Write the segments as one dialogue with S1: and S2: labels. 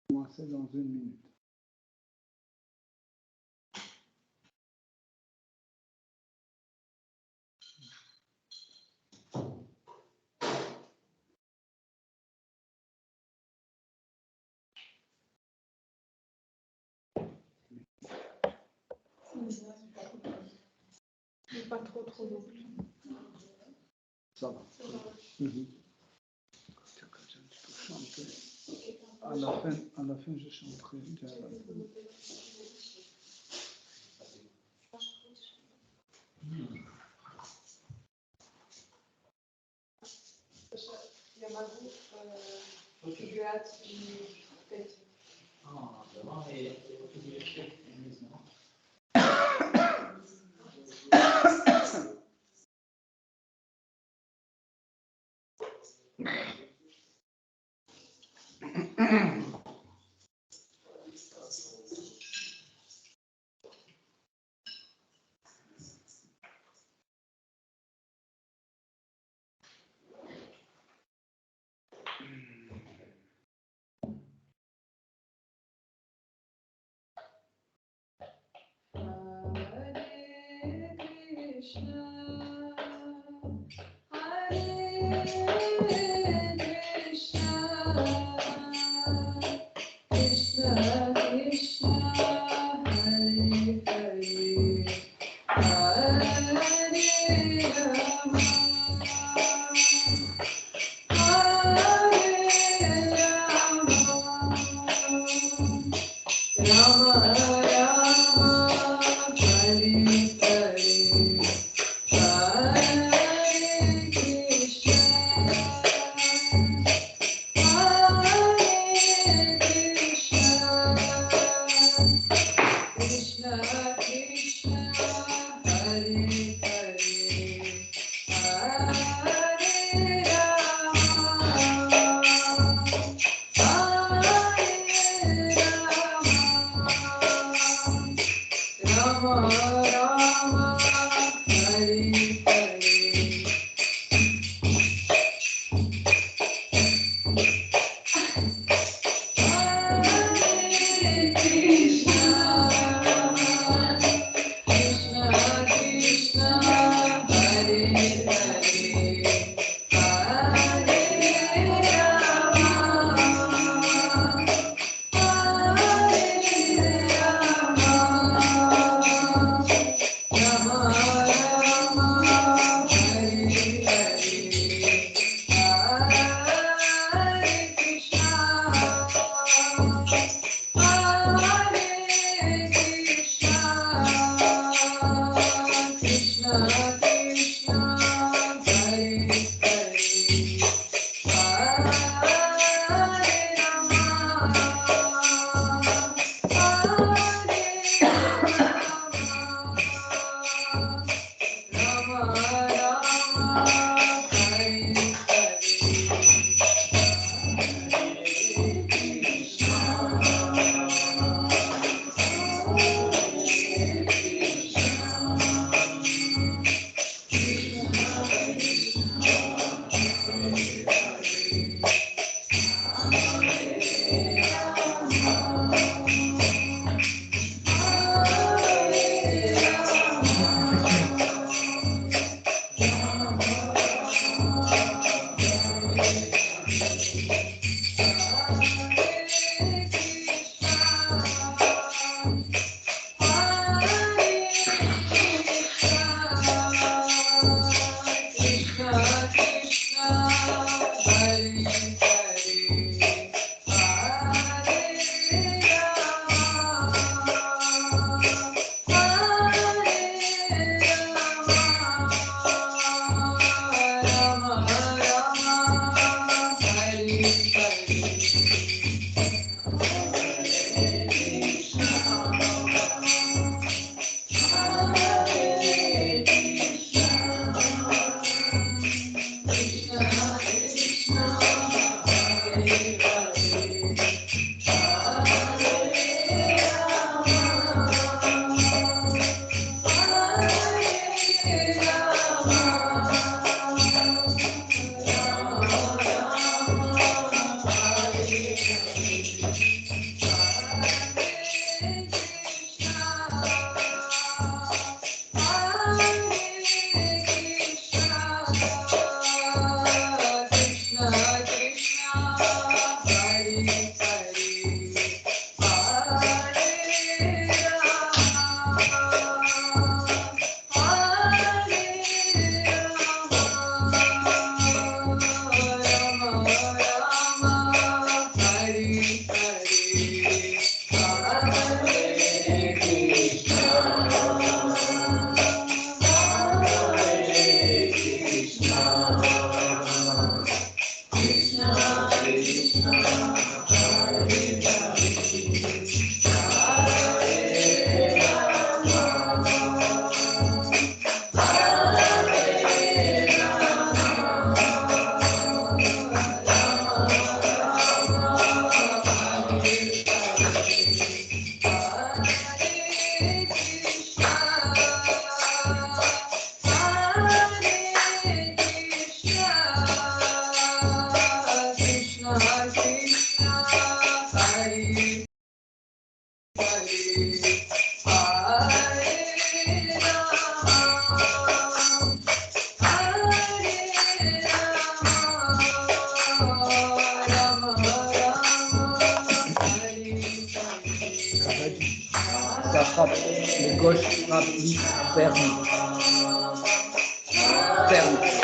S1: Commencer dans 1 minute.
S2: Pas trop double.
S1: Ça va. À la fin, je chanterai.
S3: Krishna
S1: frappe, le gauche frappe vite, ferme. Ferme.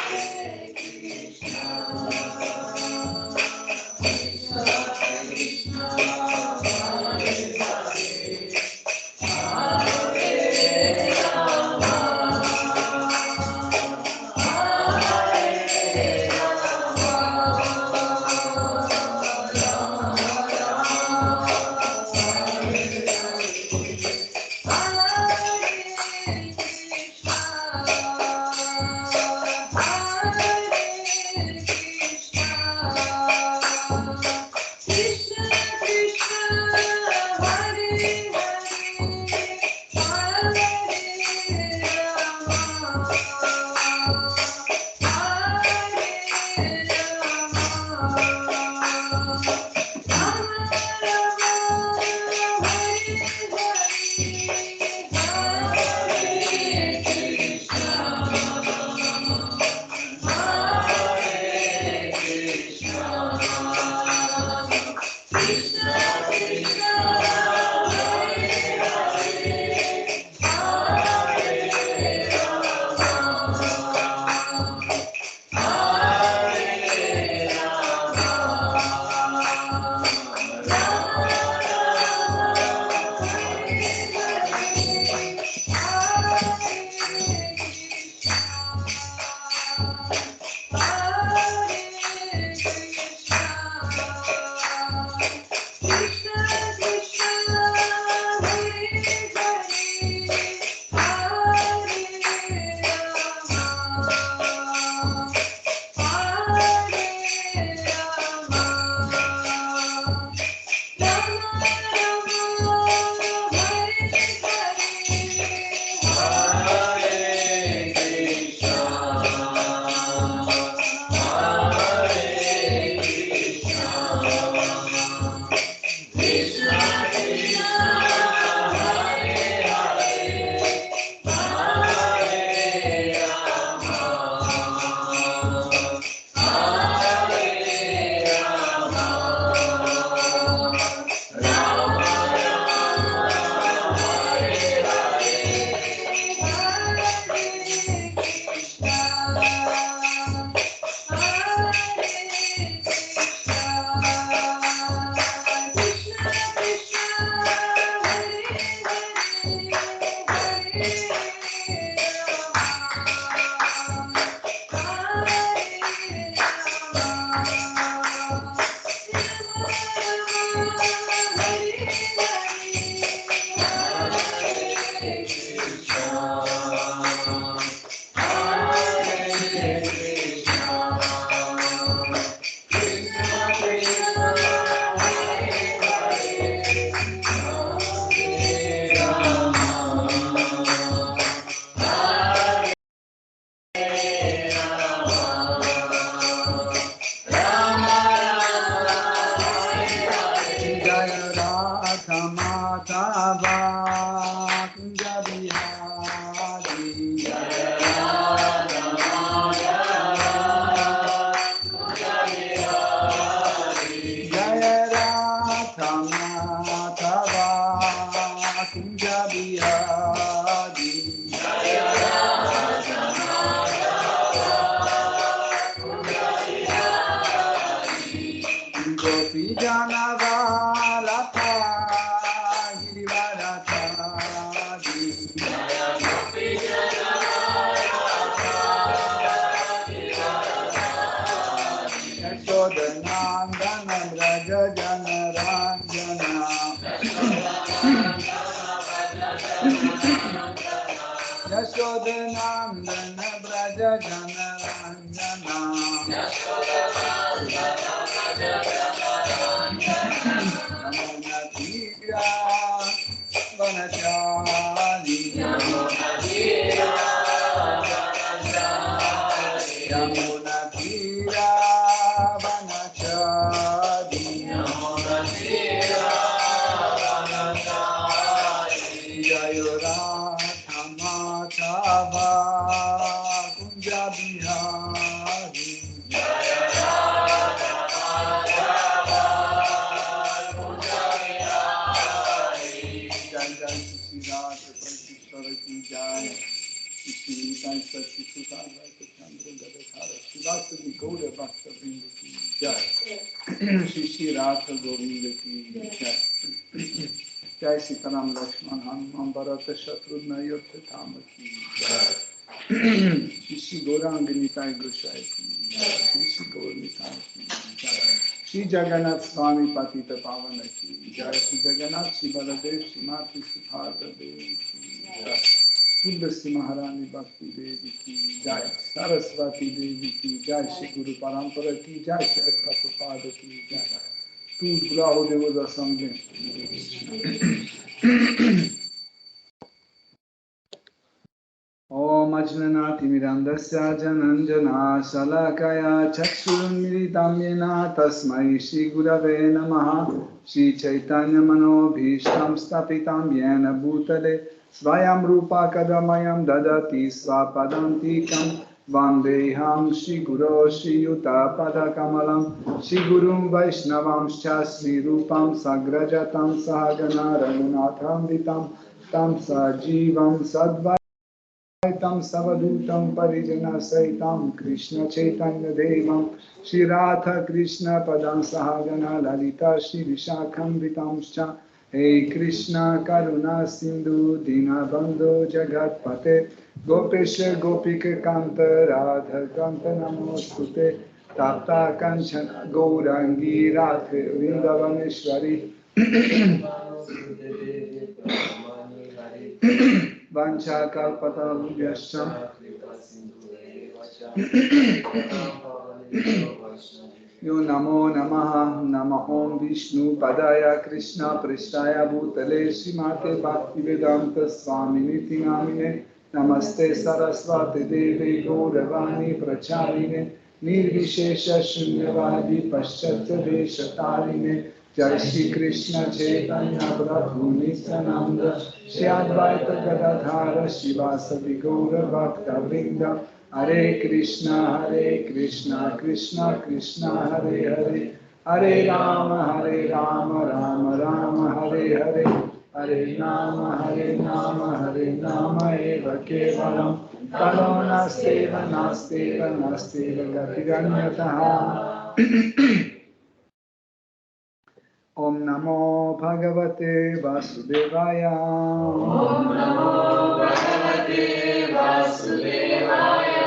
S1: Yashodanandana Braja Janaranjana Yamuna Tira Vanachari Yamuna Tira Vanachari Jayora Madhava Kunja Bihari Sutadvaita Chandra Gadadhara Shivasadi Gaura Bhakta Vrinda ki Jai. Shri Shri Radha Govinda ki Jai. Jai Sitaram Lakshman Hanuman Bharata Shatrugna Yodha Thama ki Jai. Shri Shri Gauranga Nitai Gosai ki Jai. Shri Shri Gaur Nitai ki Jai. Shri Jagannath Swami Patita Pavana ki Jai. Shri Jagannath Shri Baladev Shri Mati Subhadra Devi ki Jai. Tulsi Maharani Bhakti Devi ki Jai. Saraswati Devi ki Jai. Shri Guru Parampara ki Jai. Shri Prabhupada ki Jai. Tout gloire aux dévots assemblés. Om Ajnanati Mirandasya Jananjana Shalakaya Chakshurmiritam Yena Tasmai Shri Gurave Namaha Shri Chaitanya Manobhishtam Stapitam Yena Bhutale Svayam Rupa Kadamayam Dadati Svapadantikam Vandeham Shri Guru Shri Yuta Padakamalam Shri Gurum Vaishnavam Shri Rupam Sagrajatam Sahagana Raghunatham Vitam Tam Sajivam Sadva Tam Savadutam Parijana Saitam Krishna Chaitanya Devam Shri Radha Krishna Padam Sahagana Lalita Shri Vishakam Vitamscha Hey Krishna Karuna Sindhu Dinabandhu Jagat Pate Gopesha Gopika Kanta Radha Kanta Namostute Tapta Kanchana Gaurangi Radhe Vrindavaneshwari Vancha Kalpatarubhyascha Yo Namo Namaha Namahom Vishnu Padaya Krishna Prishtaya Bhutale Srimate Bhaktivedanta Swami Niti Namine Namaste Saraswati Devi Gauravani Pracharine Nirvishesha Shunyavadi Paschatya Deshatarine Jai Shri Krishna Chaitanya Prabhu Nityananda Shri Advaita Gadadhara Shivasadi Gaura Bhakta Vrinda Hare Krishna Krishna Krishna Hare Hare Hare Rama Rama Rama Hare Hare Hare Nama Hare Nama Eva Kevalam Kalo Nasteva Gatiranyataha Om Namo Bhagavate Vasudevaya
S2: Om Namo Bhagavate Vasudevaya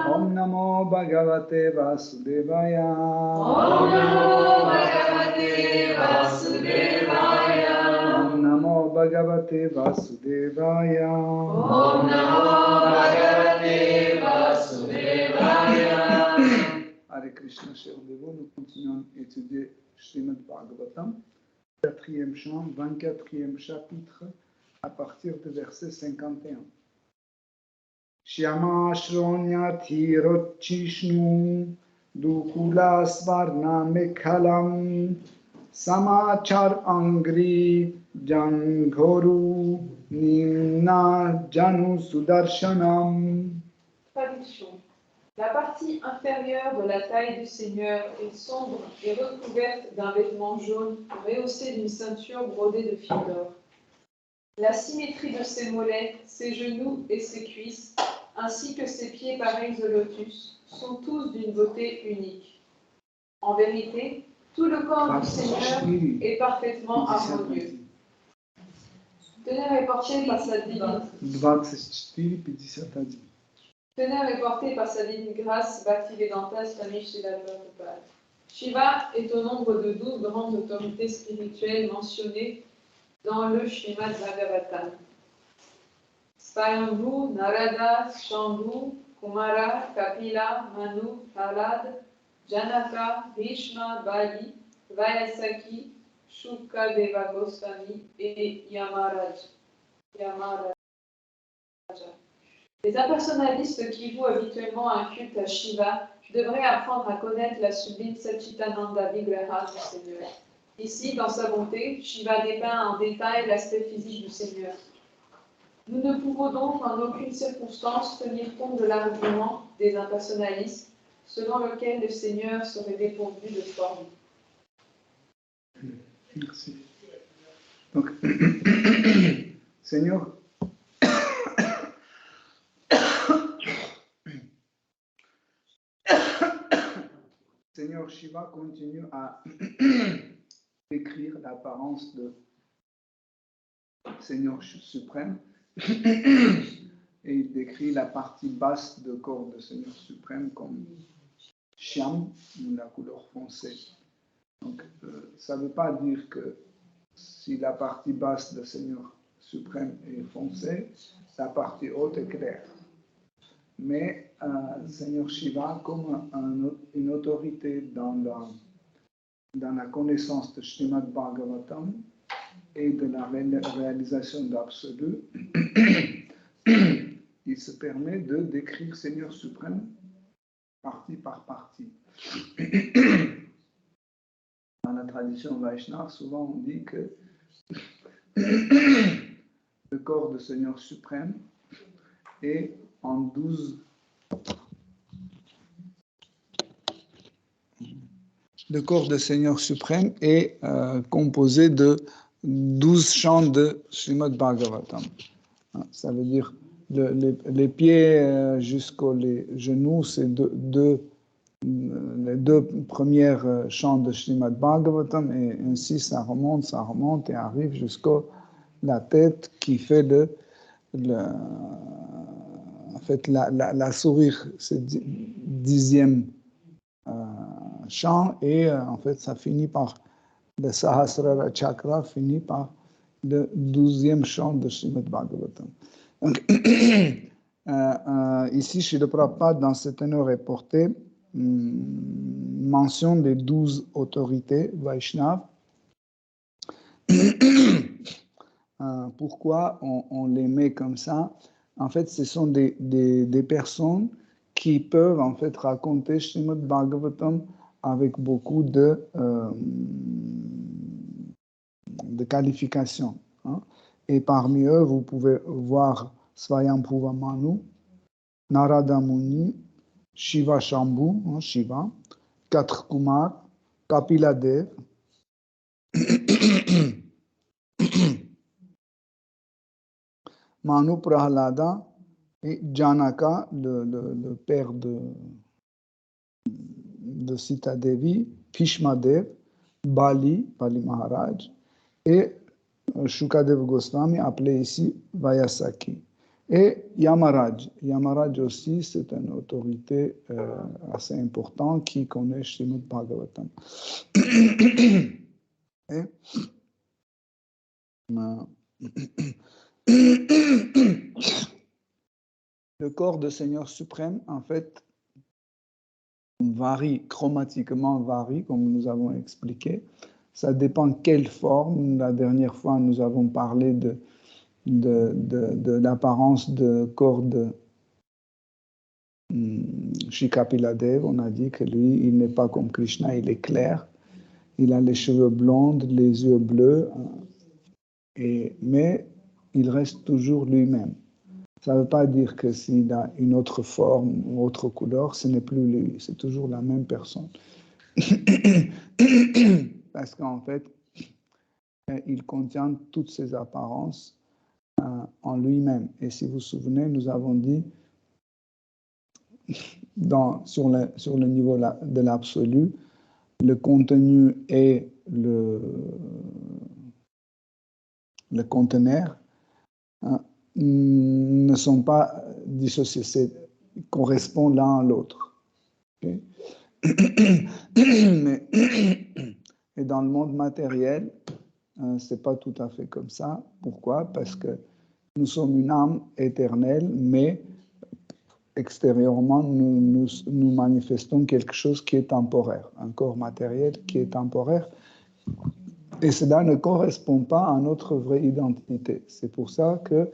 S1: Om Namo Bhagavate Vasudevaya
S2: Om Namo Bhagavate Vasudevaya
S1: Om Namo Bhagavate Vasudevaya
S2: Om Namo Bhagavate Vasudevaya
S1: Hare Krishna, chers dévots, nous continuons à étudier Srimad Bhagavatam, 4e chant, 24e chapitre, à partir du verset 51. Shyama Shronya Thirochishnu Dukula Svarna Mekhalam Samachar Angri Janghoru Nimna Janu Sudarshanam.
S3: Traduction. La partie inférieure de la taille du Seigneur est sombre et recouverte d'un vêtement jaune rehaussé d'une ceinture brodée de fil d'or. La symétrie de ses mollets, ses genoux et ses cuisses, ainsi que ses pieds pareils au lotus, sont tous d'une beauté unique. En vérité, tout le corps du Seigneur est parfaitement harmonieux. Teneur est porté par sa divine grâce, Bhaktivedanta Swami Srila Prabhupada. Shiva est au nombre de 12 grandes autorités spirituelles mentionnées dans le Srimad Bhagavatam. Swayambhu, Narada, Shambhu, Kumara, Kapila, Manu, Prahlad, Janaka, Bhishma, Bali, Vyasaki, Shukadeva Goswami et Yamaraja. Les impersonnalistes qui vouent habituellement un culte à Shiva devraient apprendre à connaître la sublime Satchitananda Vigraha du Seigneur. Ici, dans sa bonté, Shiva dépeint en détail l'aspect physique du Seigneur. Nous ne pouvons donc en aucune circonstance tenir compte de l'argument des impersonnalistes selon lequel le Seigneur serait dépourvu de forme.
S1: Merci. Donc, Seigneur, Seigneur Shiva continue à décrire l'apparence de Seigneur suprême et il décrit la partie basse du corps de Seigneur suprême comme Shyam, la couleur foncée. Donc, ça ne veut pas dire que si la partie basse de Seigneur suprême est foncée, la partie haute est claire. Mais Seigneur Shiva, comme une autorité dans la connaissance de Srimad Bhagavatam et de la réalisation d'absolu, il se permet de décrire Seigneur suprême partie par partie. Dans la tradition Vaishnava, souvent on dit que le corps de Seigneur suprême est en 12. Le corps de Seigneur suprême est composé de 12 chants de Srimad Bhagavatam. Ça veut dire les pieds jusqu'aux genoux, c'est les deux premières chants de Srimad Bhagavatam, et ainsi ça remonte et arrive jusqu'à la tête qui fait en fait la sourire, c'est 10e chant, et en fait ça finit par le Sahasrara Chakra finit par le 12e chant de Srimad Bhagavatam. Donc, ici, Srila Prabhupada, dans cette honneur est porté, mentionne les 12 autorités Vaishnava. Pourquoi on les met comme ça? En fait, ce sont des personnes qui peuvent en fait raconter Srimad Bhagavatam avec beaucoup de qualifications. Hein. Et parmi eux, vous pouvez voir Swayambhuva Manu, Narada Muni, Shiva Shambhu, hein, Shiva, 4 Kumar, Kapila Dev, Manu Prahlada et Janaka, le père de Sita Devi, Bhishma Dev, Bali Maharaj, et Shukadev Goswami, appelé ici Vyasaki. Et Yamaraj. Yamaraj aussi, c'est une autorité assez importante qui connaît Srimad Bhagavatam. Et, le corps de Seigneur suprême, en fait, varie, chromatiquement varie, comme nous avons expliqué. Ça dépend quelle forme. La dernière fois, nous avons parlé de l'apparence de corps de Shri Kapila Dev. On a dit que lui, il n'est pas comme Krishna, il est clair. Il a les cheveux blonds, les yeux bleus, mais il reste toujours lui-même. Ça ne veut pas dire que s'il a une autre forme ou autre couleur, ce n'est plus lui, c'est toujours la même personne. Parce qu'en fait, il contient toutes ses apparences en lui-même. Et si vous vous souvenez, nous avons dit, sur le niveau de l'absolu, le contenu et le conteneur ne sont pas dissociés, ils correspondent l'un à l'autre. Okay? Et dans le monde matériel, c'est pas tout à fait comme ça. Pourquoi? Parce que nous sommes une âme éternelle, mais extérieurement, nous manifestons quelque chose qui est temporaire, un corps matériel qui est temporaire. Et cela ne correspond pas à notre vraie identité. C'est pour ça que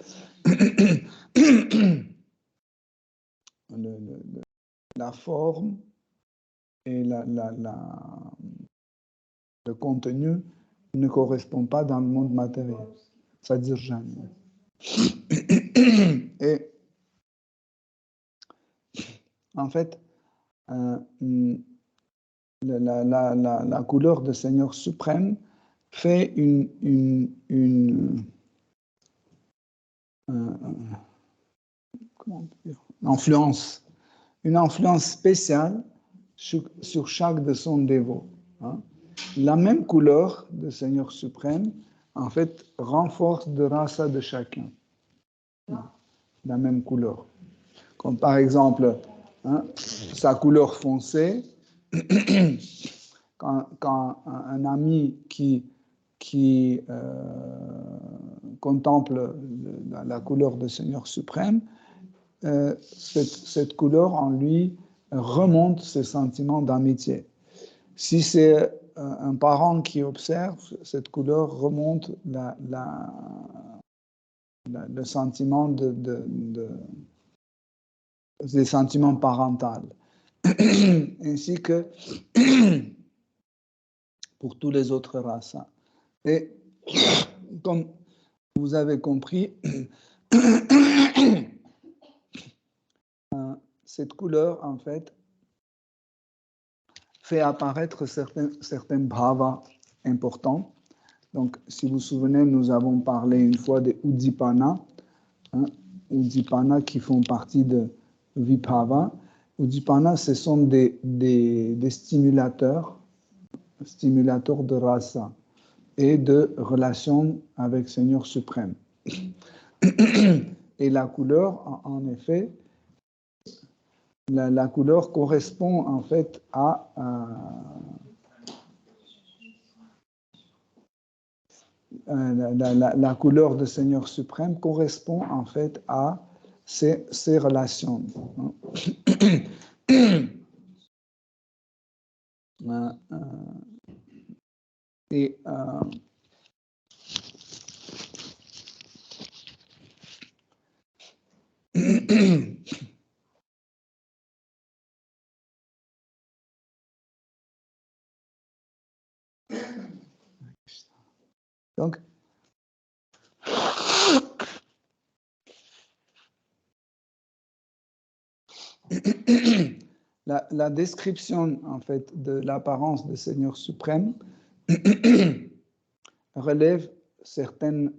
S1: la forme et le contenu ne correspondent pas dans le monde matériel. C'est-à-dire jamais. Et en fait, la couleur de Seigneur suprême fait une influence spéciale sur chaque de son dévot. Hein. La même couleur de Seigneur suprême, en fait, renforce de rasa de chacun. La même couleur. Comme par exemple, hein, sa couleur foncée, quand un ami qui contemple la couleur de Seigneur suprême, cette couleur en lui remonte ses sentiments d'amitié. Si c'est un parent qui observe, cette couleur remonte le sentiment des sentiments parentaux, ainsi que pour tous les autres races. Et comme vous avez compris, cette couleur, en fait, fait apparaître certains bhavas importants. Donc, si vous vous souvenez, nous avons parlé une fois des Uddipana, hein, Uddipana qui font partie de Vibhava. Uddipana, ce sont des stimulateurs de rasa et de relations avec Seigneur suprême. Et la couleur, en effet, la couleur correspond en fait à la couleur de Seigneur suprême correspond en fait à ces relations. Et donc, la description en fait de l'apparence du Seigneur suprême relève certaines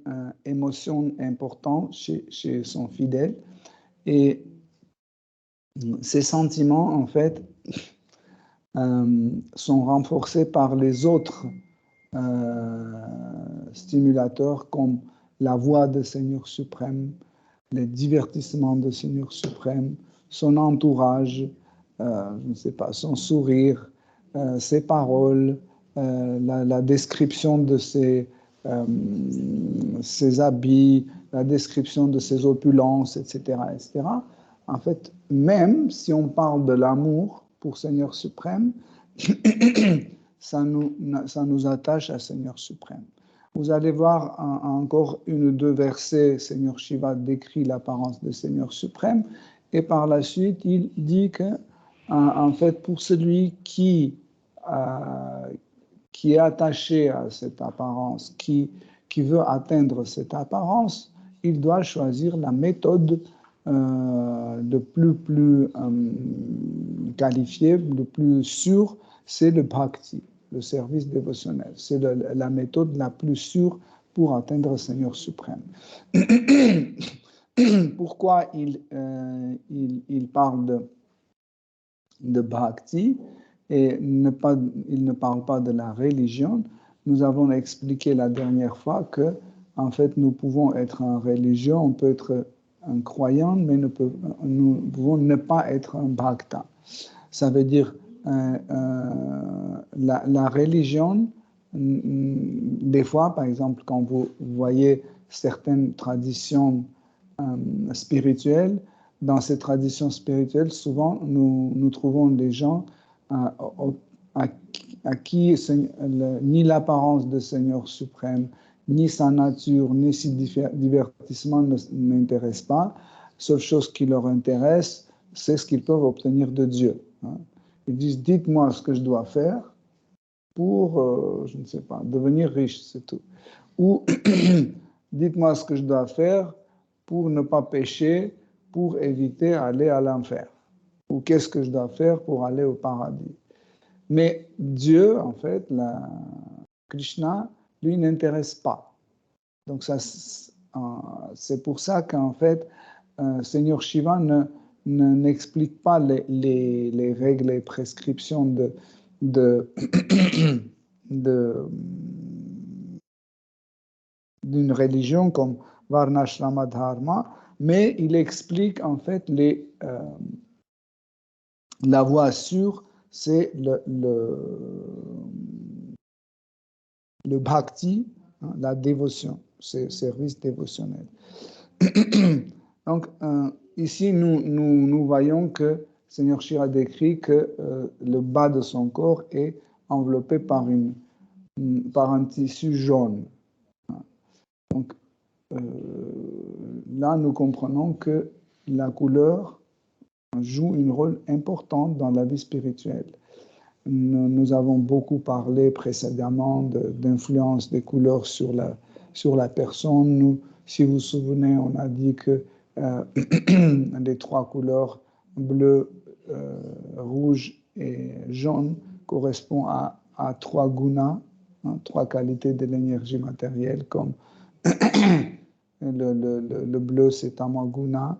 S1: émotions importantes chez son fidèle, et ces sentiments en fait sont renforcés par les autres stimulateurs comme la voix du Seigneur suprême, les divertissements du Seigneur suprême, son entourage, je ne sais pas, son sourire, ses paroles, la description de ses habits, la description de ses opulences, etc., etc. En fait, même si on parle de l'amour pour Seigneur suprême, ça nous attache à Seigneur suprême. Vous allez voir encore une ou deux versets, Seigneur Shiva décrit l'apparence de Seigneur suprême, et par la suite, il dit que, en fait, pour celui qui est attaché à cette apparence, qui veut atteindre cette apparence, il doit choisir la méthode le plus qualifiée, le plus sûr, c'est le bhakti, le service dévotionnel. C'est la méthode la plus sûre pour atteindre le Seigneur suprême. Pourquoi il parle de bhakti et il ne parle pas de la religion? Nous avons expliqué la dernière fois que, en fait, nous pouvons être en religion, on peut être un croyant, mais nous pouvons ne pas être un bhakta. Ça veut dire la religion, des fois, par exemple, quand vous voyez certaines traditions spirituelles, dans ces traditions spirituelles, souvent, nous trouvons des gens à qui ni l'apparence de Seigneur suprême, ni sa nature, ni ses divertissements n'intéressent pas. Seule chose qui leur intéresse, c'est ce qu'ils peuvent obtenir de Dieu. Ils disent, dites-moi ce que je dois faire pour, je ne sais pas, devenir riche, c'est tout. Ou, dites-moi ce que je dois faire pour ne pas pécher, pour éviter d'aller à l'enfer. Ou qu'est-ce que je dois faire pour aller au paradis. Mais Dieu, en fait, Krishna, lui, n'intéresse pas. Donc, c'est pour ça qu'en fait, Seigneur Shiva n'explique pas les règles et prescriptions d'une religion comme Varnashrama Dharma, mais il explique en fait la voie sûre, c'est le bhakti, hein, la dévotion, c'est service dévotionnel. Donc, ici, nous voyons que Seigneur Shira décrit que le bas de son corps est enveloppé par un tissu jaune. Donc, là, nous comprenons que la couleur joue un rôle important dans la vie spirituelle. Nous avons beaucoup parlé précédemment d'influence des couleurs sur la personne. Si vous vous souvenez, on a dit que les trois couleurs bleu, rouge et jaune correspondent à trois gunas, hein, trois qualités de l'énergie matérielle, comme le bleu c'est Tamaguna,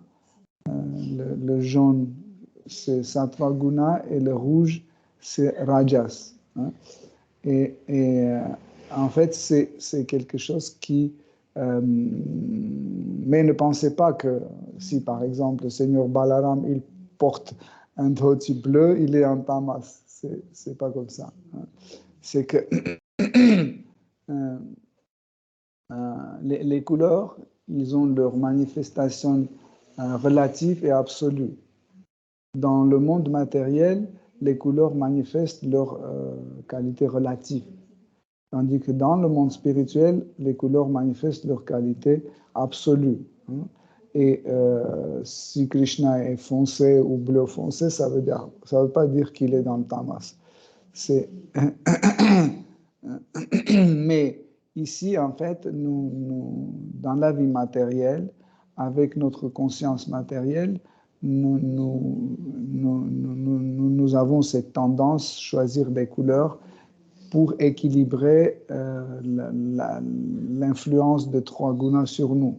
S1: le jaune c'est Sattva Guna et le rouge c'est Rajas. Hein. Et en fait, c'est quelque chose qui... mais ne pensez pas que si, par exemple, le Seigneur Balaram, il porte un dhoti bleu, il est en tamas. C'est pas comme ça. Hein. C'est que les couleurs, ils ont leur manifestation relative et absolue. Dans le monde matériel, les couleurs manifestent leur qualité relative. Tandis que dans le monde spirituel, les couleurs manifestent leur qualité absolue. Hein. Et si Krishna est foncé ou bleu foncé, ça veut pas dire qu'il est dans le tamas. Mais ici, en fait, nous, dans la vie matérielle, avec notre conscience matérielle, nous avons cette tendance à choisir des couleurs pour équilibrer l'influence de trois gunas sur nous.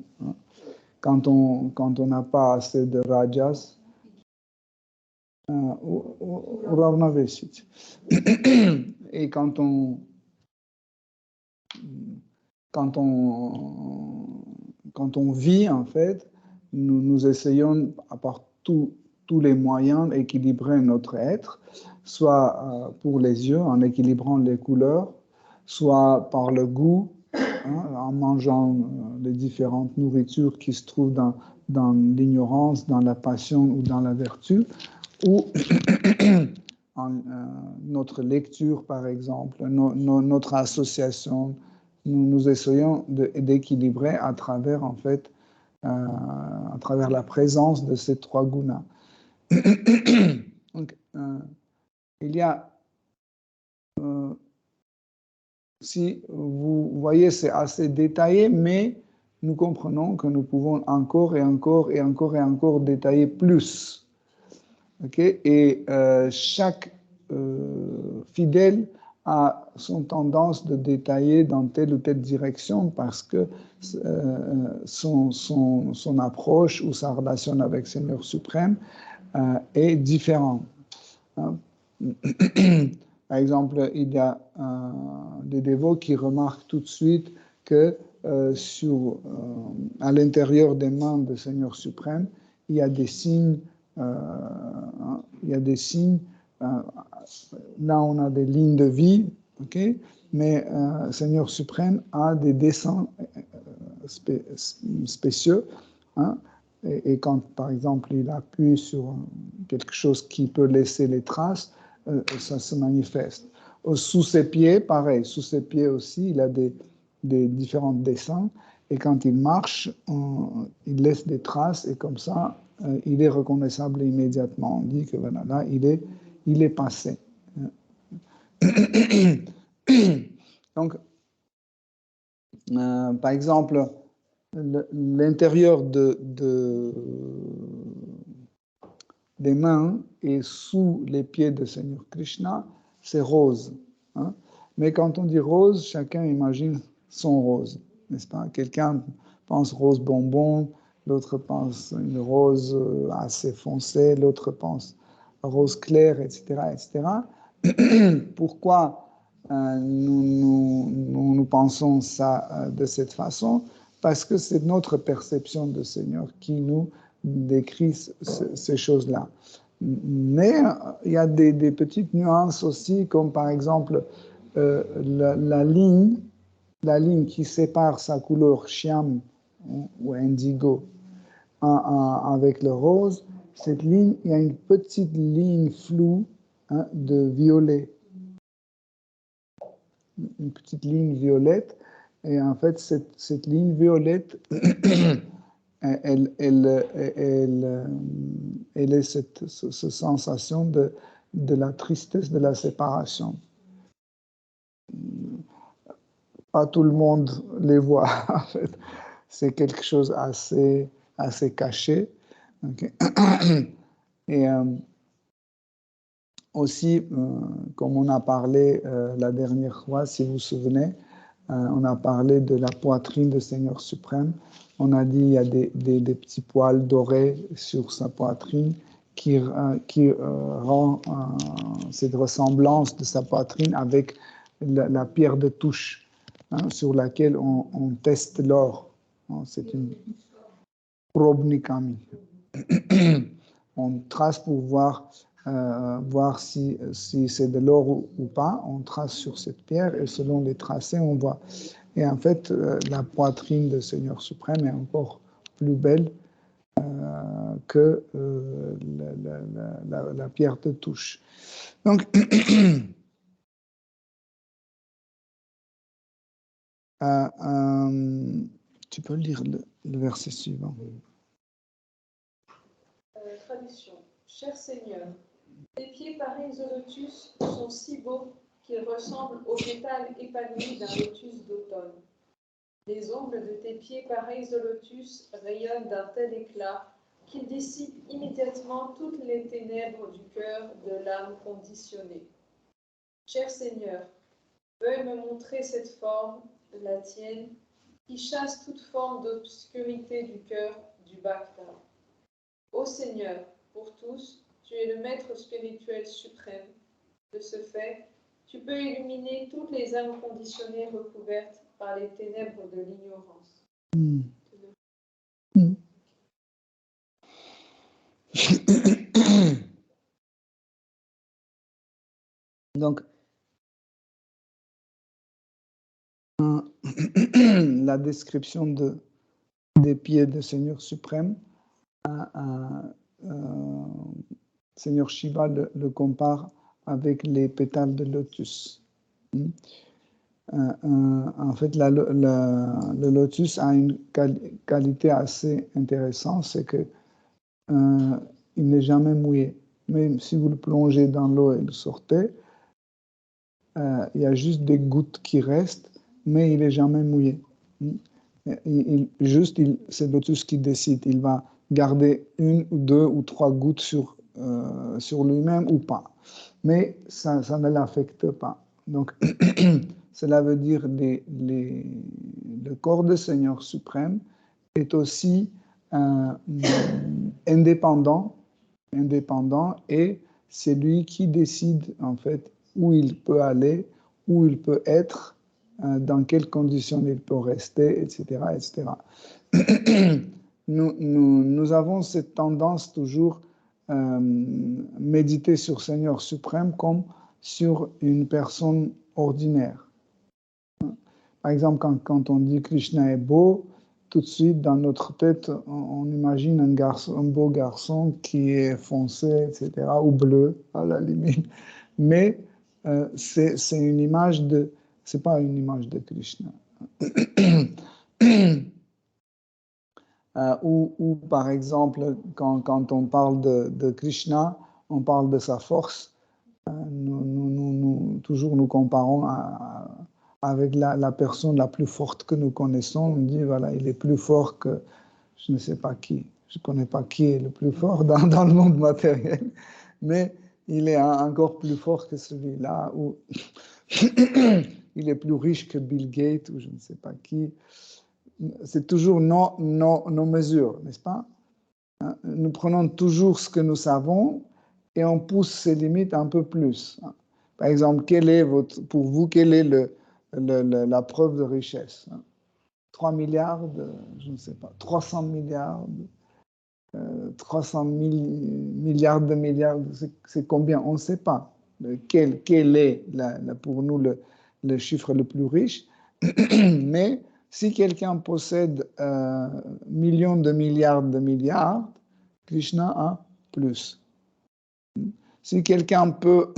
S1: Quand on n'a pas assez de rajas, et quand on vit, en fait, nous essayons, par tous les moyens, d'équilibrer notre être, soit pour les yeux, en équilibrant les couleurs, soit par le goût, hein, en mangeant les différentes nourritures qui se trouvent dans l'ignorance, dans la passion ou dans la vertu, ou en notre lecture, par exemple, notre association, nous essayons d'équilibrer à travers, en fait, à travers la présence de ces trois gunas. Donc, il y a, si vous voyez, c'est assez détaillé, mais nous comprenons que nous pouvons encore et encore et encore et encore détailler plus. Okay? Et chaque fidèle a son tendance de détailler dans telle ou telle direction parce que son approche ou sa relation avec le Seigneur suprême est différente. Hein? Par exemple, il y a des dévots qui remarquent tout de suite que à l'intérieur des mains du Seigneur suprême, il y a des signes. Là, on a des lignes de vie, okay? Mais le Seigneur suprême a des dessins spéciaux. Hein? Et quand, par exemple, il appuie sur quelque chose qui peut laisser les traces, ça se manifeste. Sous ses pieds, pareil, sous ses pieds aussi, il a des différents dessins. Et quand il marche, il laisse des traces et comme ça, il est reconnaissable immédiatement. On dit que voilà, là, il est passé. Donc, par exemple, l'intérieur des mains et sous les pieds de Seigneur Krishna, c'est rose. Hein? Mais quand on dit rose, chacun imagine son rose, n'est-ce pas? Quelqu'un pense rose bonbon, l'autre pense une rose assez foncée, l'autre pense rose claire, etc., etc. Pourquoi nous pensons ça de cette façon? Parce que c'est notre perception de Seigneur qui nous décrit ces choses-là. Mais il y a des petites nuances aussi, comme par exemple la ligne qui sépare sa couleur chiam ou indigo avec le rose. Cette ligne, il y a une petite ligne floue de violet. Une petite ligne violette. Et en fait, cette ligne violette, elle est cette sensation de la tristesse de la séparation. Pas tout le monde les voit, en fait. C'est quelque chose assez caché. Okay. Et aussi, comme on a parlé la dernière fois, si vous vous souvenez, on a parlé de la poitrine du Seigneur suprême. On a dit qu'il y a des petits poils dorés sur sa poitrine qui rend cette ressemblance de sa poitrine avec la pierre de touche sur laquelle on teste l'or. C'est une probnikami. On trace pour voir si c'est de l'or ou pas. On trace sur cette pierre et selon les tracés, on voit. Et en fait, la poitrine du Seigneur suprême est encore plus belle que la pierre de touche. Donc, tu peux lire le verset suivant.
S3: Traduction. Cher Seigneur, tes pieds pareils au lotus sont si beaux qu'ils ressemblent aux pétales épanouis d'un lotus d'automne. Les ongles de tes pieds pareils au lotus rayonnent d'un tel éclat qu'ils dissipent immédiatement toutes les ténèbres du cœur de l'âme conditionnée. Cher Seigneur, veuille me montrer cette forme, la tienne, qui chasse toute forme d'obscurité du cœur du Bhakta. Ô Seigneur, pour tous, tu es le maître spirituel suprême. De ce fait, tu peux illuminer toutes les âmes conditionnées recouvertes par les ténèbres de l'ignorance.
S1: Donc, la description des pieds du Seigneur suprême, Seigneur Shiva le compare avec les pétales de lotus. En fait, le lotus a une qualité assez intéressante, c'est que il n'est jamais mouillé. Même si vous le plongez dans l'eau et le sortez, il y a juste des gouttes qui restent, mais il n'est jamais mouillé. C'est le lotus qui décide. Il va garder 1 ou 2 ou 3 gouttes sur lui-même ou pas. Mais ça ne l'affecte pas. Donc, cela veut dire le corps du Seigneur suprême est aussi indépendant et c'est lui qui décide en fait où il peut aller, où il peut être, dans quelles conditions il peut rester, etc. etc. Nous avons cette tendance toujours méditer sur Seigneur suprême comme sur une personne ordinaire. Par exemple, quand on dit Krishna est beau, tout de suite dans notre tête, on imagine un beau garçon qui est foncé, etc., ou bleu à la limite. Mais c'est une image c'est pas une image de Krishna. Ou par exemple, quand on parle de Krishna, on parle de sa force. Toujours nous comparons avec la personne la plus forte que nous connaissons. On dit, voilà, il est plus fort que je ne sais pas qui. Je ne connais pas qui est le plus fort dans le monde matériel. Mais il est encore plus fort que celui-là. Ou il est plus riche que Bill Gates ou je ne sais pas qui. c'est toujours nos mesures, n'est-ce pas? Nous prenons toujours ce que nous savons et on pousse ces limites un peu plus. Par exemple, pour vous, quelle est la preuve de richesse? 3 milliards, je ne sais pas, 300 milliards, 300 milliards de milliards, c'est combien? On ne sait pas. Quel est pour nous le chiffre le plus riche? Mais si quelqu'un possède millions de milliards, Krishna a plus. Si quelqu'un peut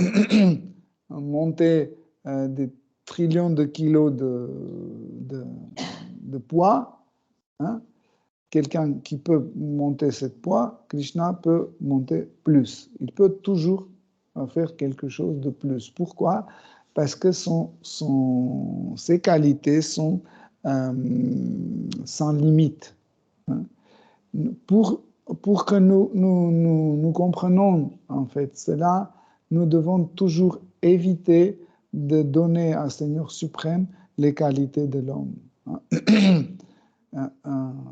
S1: monter des trillions de kilos de poids, hein, quelqu'un qui peut monter ce poids, Krishna peut monter plus. Il peut toujours faire quelque chose de plus. Pourquoi? Parce que ses qualités sont sans limite. Hein. Pour que nous comprenions en fait cela, nous devons toujours éviter de donner à Seigneur suprême les qualités de l'homme.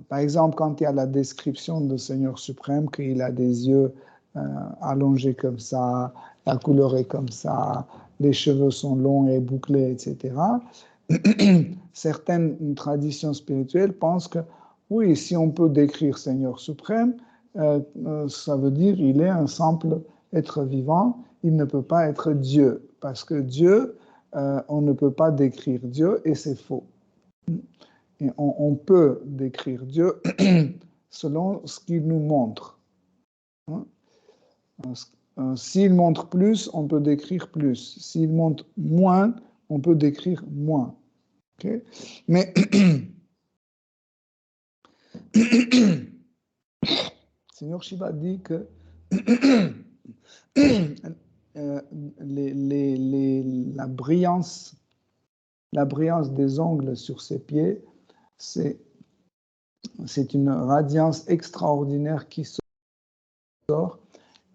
S1: Par exemple, quand il y a la description du Seigneur suprême, qu'il a des yeux allongés comme ça, la couleur est comme ça, les cheveux sont longs et bouclés, etc. Certaines traditions spirituelles pensent que oui, si on peut décrire Seigneur suprême, ça veut dire qu'il est un simple être vivant, il ne peut pas être Dieu, parce que Dieu, on ne peut pas décrire Dieu et c'est faux. Et on peut décrire Dieu selon ce qu'il nous montre. S'il montre plus, on peut décrire plus. S'il montre moins, on peut décrire moins. Okay? Mais Seigneur Shiva dit que la brillance des ongles sur ses pieds, c'est une radiance extraordinaire qui sort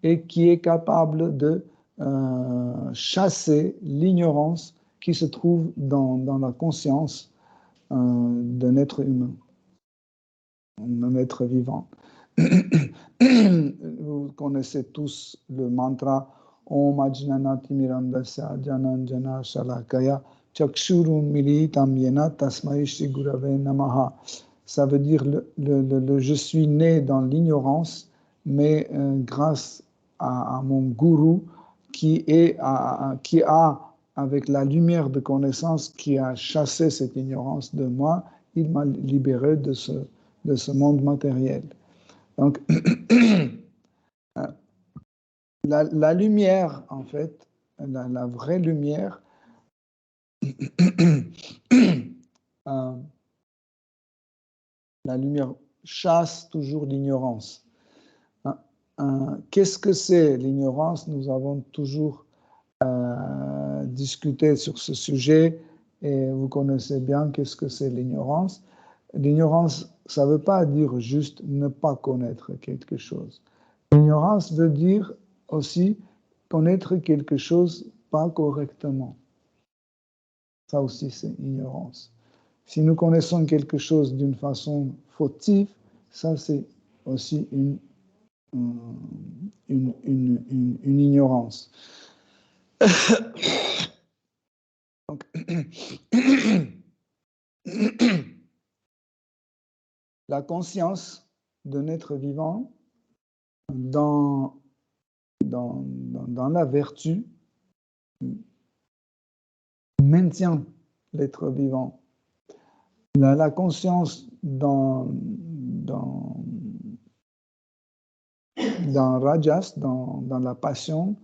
S1: et qui est capable de chasser l'ignorance qui se trouve dans la conscience d'un être humain, d'un être vivant. Vous connaissez tous le mantra Om Ajnanati Mirandasya Jananjana Shalakaya Chakshurum Militam Yena Tasmai Shri Gurave Namaha. Ça veut dire je suis né dans l'ignorance, mais grâce à mon gourou qui a, avec la lumière de connaissance, qui a chassé cette ignorance de moi, il m'a libéré de ce monde matériel. Donc, la lumière, en fait, la vraie lumière, la lumière chasse toujours l'ignorance. Qu'est-ce que c'est l'ignorance? Nous avons toujours discuté sur ce sujet et vous connaissez bien qu'est-ce que c'est l'ignorance. L'ignorance, ça ne veut pas dire juste ne pas connaître quelque chose. L'ignorance veut dire aussi connaître quelque chose pas correctement. Ça aussi, c'est ignorance. Si nous connaissons quelque chose d'une façon fautive, ça, c'est aussi une ignorance. Donc, la conscience d'un être vivant dans la vertu maintient l'être vivant. La conscience dans Rajas, dans la passion,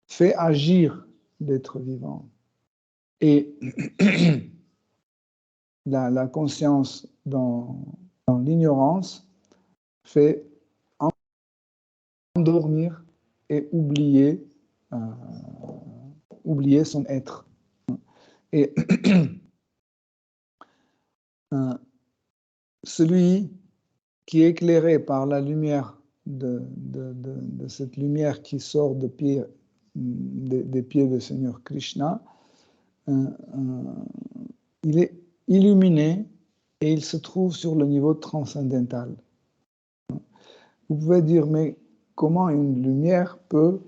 S1: fait agir l'être vivant. Et la conscience dans l'ignorance fait endormir et oublier son être. Et celui qui est éclairé par la lumière de cette lumière qui sort des pieds de Seigneur Krishna, il est illuminé et il se trouve sur le niveau transcendantal. Vous pouvez dire, mais comment une lumière peut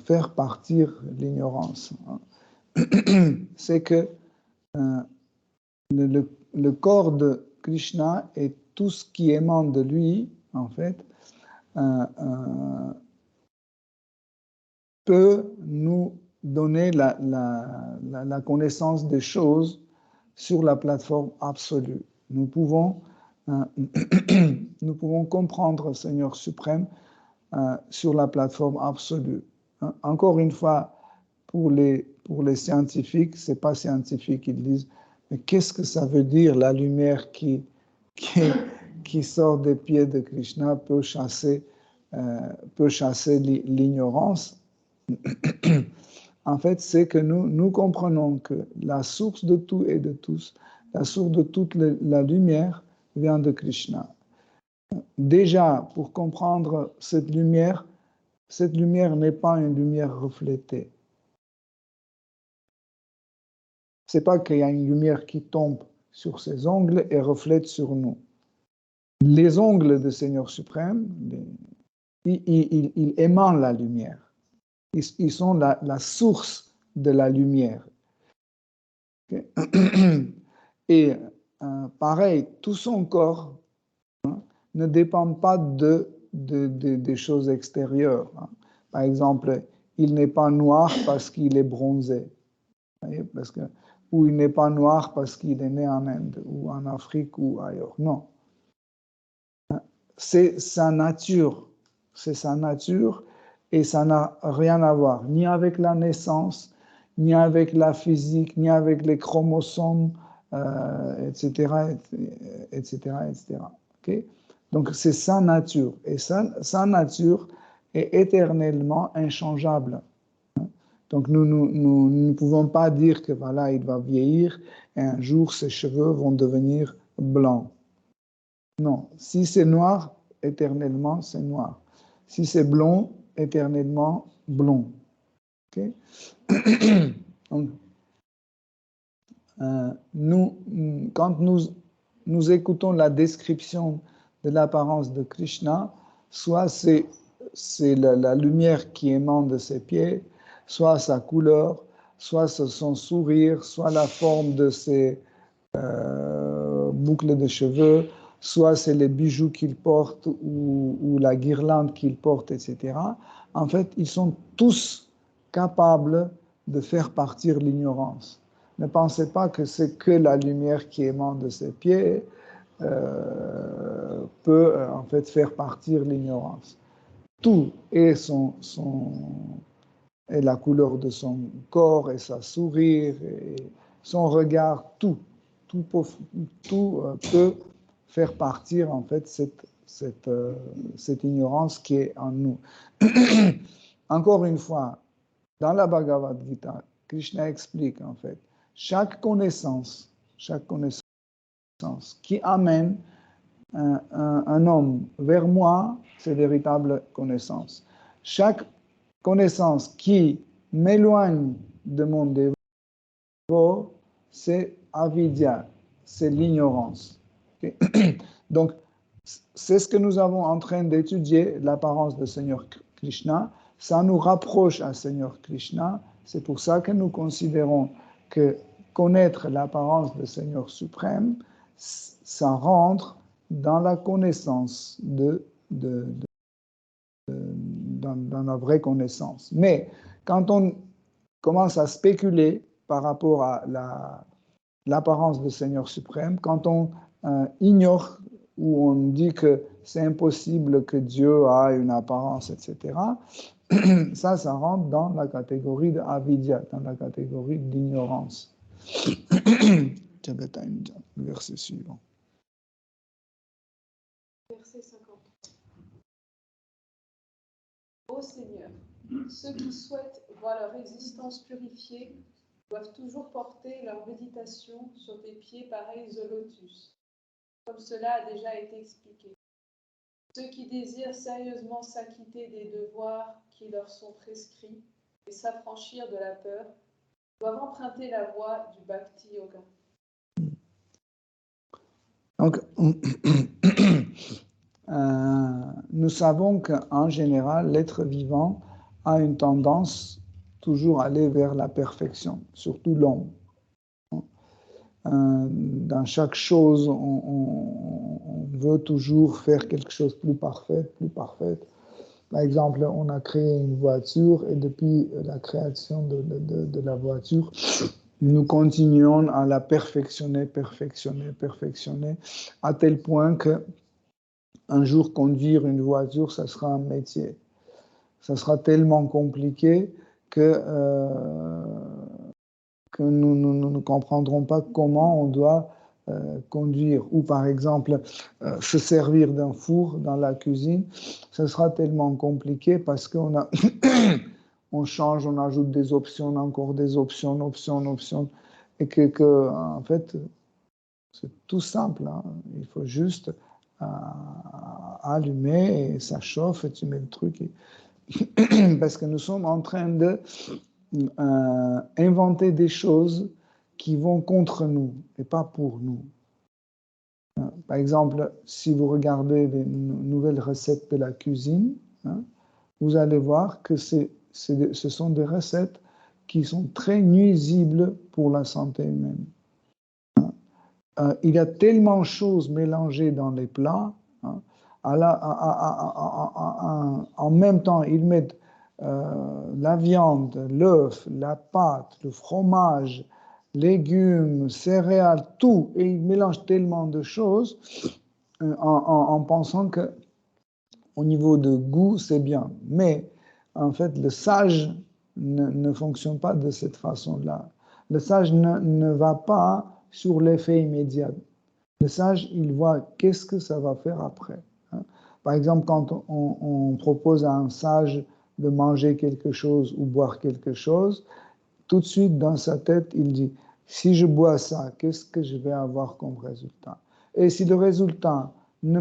S1: faire partir l'ignorance? C'est que le corps de Krishna et tout ce qui émane de lui, en fait, peut nous donner la connaissance des choses sur la plateforme absolue. Nous pouvons comprendre, Seigneur suprême, sur la plateforme absolue. Encore une fois, pour les scientifiques, ce n'est pas scientifique, ils disent, mais qu'est-ce que ça veut dire la lumière qui sort des pieds de Krishna peut chasser l'ignorance? En fait, c'est que nous comprenons que la source de tout et de tous, la source de toute la lumière vient de Krishna. Déjà, pour comprendre cette lumière n'est pas une lumière reflétée. Ce n'est pas qu'il y a une lumière qui tombe sur ses ongles et reflète sur nous. Les ongles du Seigneur suprême, ils émanent la lumière. Ils sont la source de la lumière. Et pareil, tout son corps ne dépend pas des choses extérieures. Par exemple, il n'est pas noir parce qu'il est bronzé. Ou il n'est pas noir parce qu'il est né en Inde ou en Afrique ou ailleurs. Non. C'est sa nature. C'est sa nature et ça n'a rien à voir ni avec la naissance, ni avec la physique, ni avec les chromosomes, etc., etc., etc. Okay? Donc, c'est sa nature. Et sa nature est éternellement inchangeable. Donc, nous ne pouvons pas dire que voilà, il va vieillir et un jour ses cheveux vont devenir blancs. Non. Si c'est noir, éternellement, c'est noir. Si c'est blond, éternellement blond. Okay? Donc, quand nous écoutons la description de l'apparence de Krishna, soit c'est la lumière qui émane de ses pieds, soit sa couleur, soit son sourire, soit la forme de ses boucles de cheveux, soit c'est les bijoux qu'il porte ou la guirlande qu'il porte, etc. En fait, ils sont tous capables de faire partir l'ignorance. Ne pensez pas que c'est que la lumière qui émane de ses pieds peut en fait faire partir l'ignorance. Tout est et la couleur de son corps et sa sourire et son regard, tout peut faire partir en fait cette ignorance qui est en nous. Encore une fois, dans la Bhagavad Gita, Krishna explique en fait chaque connaissance qui amène un homme vers moi, c'est véritable connaissance. Chaque connaissance qui m'éloigne de mon dévot, c'est avidya, c'est l'ignorance. Okay? Donc, c'est ce que nous avons en train d'étudier, l'apparence de Seigneur Krishna. Ça nous rapproche à Seigneur Krishna. C'est pour ça que nous considérons que connaître l'apparence de Seigneur suprême, ça rentre dans la connaissance dans la vraie connaissance. Mais quand on commence à spéculer par rapport à l'apparence du Seigneur suprême, quand on ignore ou on dit que c'est impossible que Dieu a une apparence, etc., ça rentre dans la catégorie de avidya, dans la catégorie d'ignorance. Verset suivant.
S3: Verset 50. Ô Seigneur, ceux qui souhaitent voir leur existence purifiée doivent toujours porter leur méditation sur des pieds pareils au lotus, comme cela a déjà été expliqué. Ceux qui désirent sérieusement s'acquitter des devoirs qui leur sont prescrits et s'affranchir de la peur doivent emprunter la voie du Bhakti Yoga.
S1: Donc, nous savons qu'en général, l'être vivant a une tendance toujours à aller vers la perfection, surtout l'homme. Dans chaque chose, on veut toujours faire quelque chose de plus parfait, plus parfaite. Par exemple, on a créé une voiture et depuis la création de la voiture, nous continuons à la perfectionner, à tel point que un jour conduire une voiture, ça sera un métier. Ça sera tellement compliqué que nous ne comprendrons pas comment on doit conduire. Ou par exemple, se servir d'un four dans la cuisine, ce sera tellement compliqué parce qu'on a on change, on ajoute des options, encore des options, et en fait, c'est tout simple. Hein. Il faut juste allumer et ça chauffe et tu mets le truc. Parce que nous sommes en train de inventer des choses qui vont contre nous et pas pour nous. Par exemple, si vous regardez les nouvelles recettes de la cuisine, vous allez voir que ce sont des recettes qui sont très nuisibles pour la santé humaine. Il y a tellement de choses mélangées dans les plats. En même temps, ils mettent la viande, l'œuf, la pâte, le fromage, légumes, céréales, tout. Et ils mélangent tellement de choses en pensant que au niveau de goût, c'est bien. Mais en fait, le sage ne fonctionne pas de cette façon-là. Le sage ne va pas sur l'effet immédiat. Le sage, il voit qu'est-ce que ça va faire après. Par exemple, quand on propose à un sage de manger quelque chose ou boire quelque chose, tout de suite dans sa tête, il dit, si je bois ça, qu'est-ce que je vais avoir comme résultat? Et si le résultat ne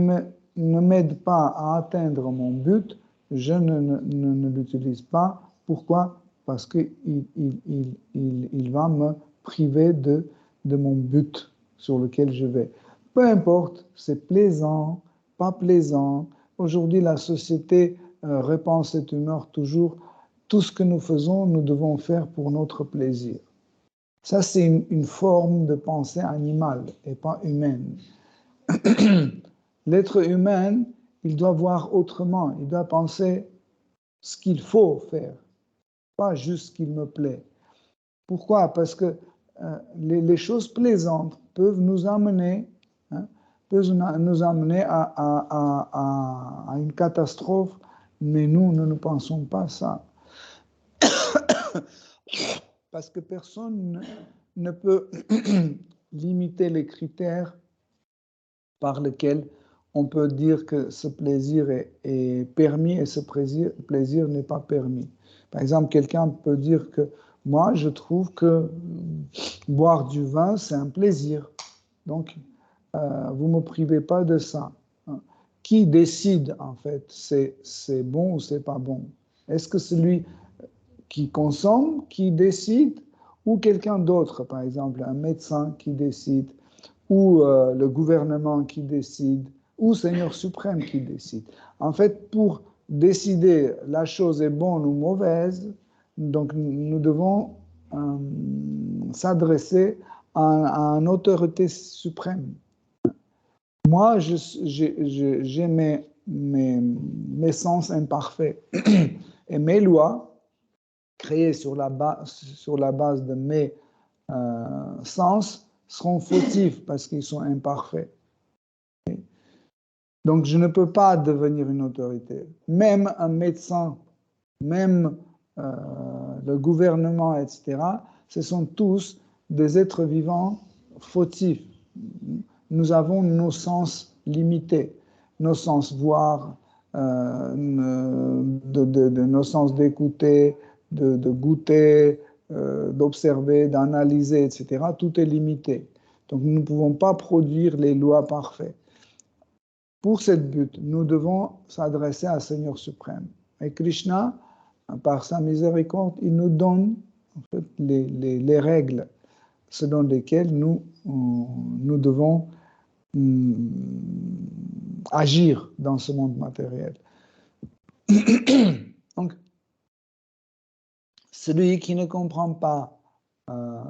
S1: m'aide pas à atteindre mon but, je ne l'utilise pas. Pourquoi? Parce qu'il va me priver de mon but sur lequel je vais. Peu importe, c'est plaisant, pas plaisant. Aujourd'hui, la société répand cette humeur toujours. Tout ce que nous faisons, nous devons faire pour notre plaisir. Ça, c'est une forme de pensée animale et pas humaine. L'être humain, il doit voir autrement. Il doit penser ce qu'il faut faire, pas juste ce qu'il me plaît. Pourquoi? Parce que les choses plaisantes peuvent nous amener, à une catastrophe, mais nous ne pensons pas ça. Parce que personne ne peut limiter les critères par lesquels on peut dire que ce plaisir est permis et ce plaisir n'est pas permis. Par exemple, quelqu'un peut dire que moi, je trouve que boire du vin, c'est un plaisir. Donc, vous ne me privez pas de ça. Qui décide, en fait, c'est bon ou c'est pas bon? Est-ce que celui qui consomme, qui décide, ou quelqu'un d'autre, par exemple, un médecin qui décide, ou le gouvernement qui décide, ou Seigneur suprême qui décide. En fait, pour décider la chose est bonne ou mauvaise, donc nous devons s'adresser à une autorité suprême. Moi, j'ai mes sens imparfaits et mes lois créées sur la base de mes sens seront fautifs parce qu'ils sont imparfaits. Donc, je ne peux pas devenir une autorité. Même un médecin, même le gouvernement, etc., ce sont tous des êtres vivants fautifs. Nous avons nos sens limités, nos sens voir, nos sens d'écouter, de goûter, d'observer, d'analyser, etc. Tout est limité. Donc nous ne pouvons pas produire les lois parfaites. Pour cette but, nous devons s'adresser à Seigneur suprême. Et Krishna, par sa miséricorde, il nous donne en fait, les règles selon lesquelles nous devons agir dans ce monde matériel. Donc, celui qui ne comprend pas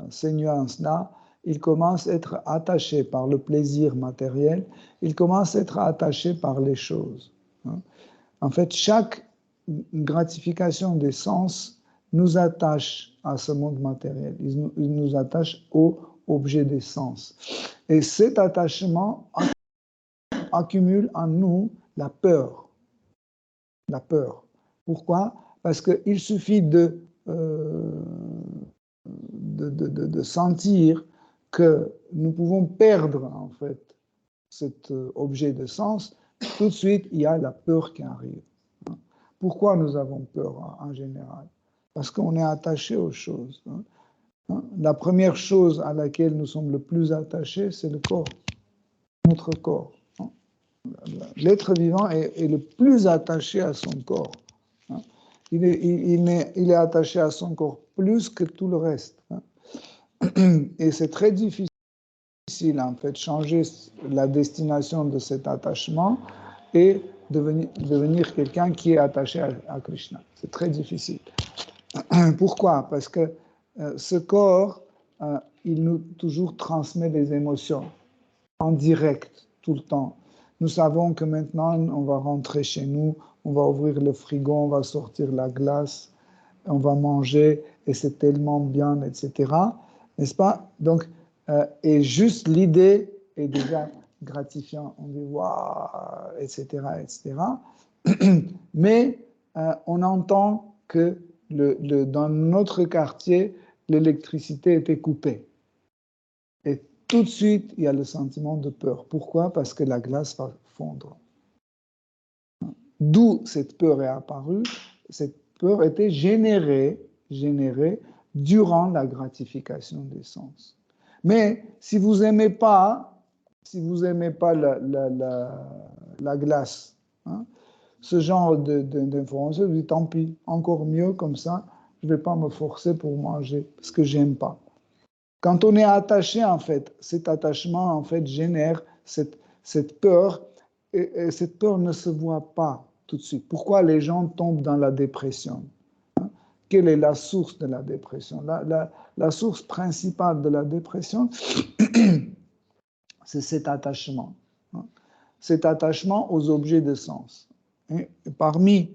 S1: ces nuances-là, il commence à être attaché par le plaisir matériel, il commence à être attaché par les choses. En fait, chaque gratification des sens nous attache à ce monde matériel, il nous attache au objet des sens. Et cet attachement accumule en nous la peur. La peur. Pourquoi? Parce qu'il suffit de sentir que nous pouvons perdre en fait cet objet de sens, tout de suite il y a la peur qui arrive. Pourquoi nous avons peur en général? Parce qu'on est attaché aux choses. La première chose à laquelle nous sommes le plus attachés, c'est le corps, notre corps. L'être vivant est le plus attaché à son corps. Il est attaché à son corps plus que tout le reste. Et c'est très difficile, en fait, changer la destination de cet attachement et devenir quelqu'un qui est attaché à Krishna. C'est très difficile. Pourquoi? Parce que ce corps, il nous toujours transmet des émotions en direct, tout le temps. Nous savons que maintenant, on va rentrer chez nous, on va ouvrir le frigo, on va sortir la glace, on va manger, et c'est tellement bien, etc. N'est-ce pas? Donc, et juste l'idée est déjà gratifiante. On dit waouh, etc., etc. Mais on entend que dans notre quartier, l'électricité était coupée. Et tout de suite, il y a le sentiment de peur. Pourquoi? Parce que la glace va fondre. D'où cette peur est apparue. Cette peur était générée durant la gratification des sens. Mais si vous n'aimez pas, la glace, ce genre d'information, vous dites tant pis, encore mieux comme ça, je ne vais pas me forcer pour manger parce que j'aime pas. Quand on est attaché, en fait, cet attachement, en fait, génère cette peur, et cette peur ne se voit pas tout de suite. Pourquoi les gens tombent dans la dépression? Quelle est la source de la dépression? La source principale de la dépression, c'est cet attachement. Cet attachement aux objets de sens. Et parmi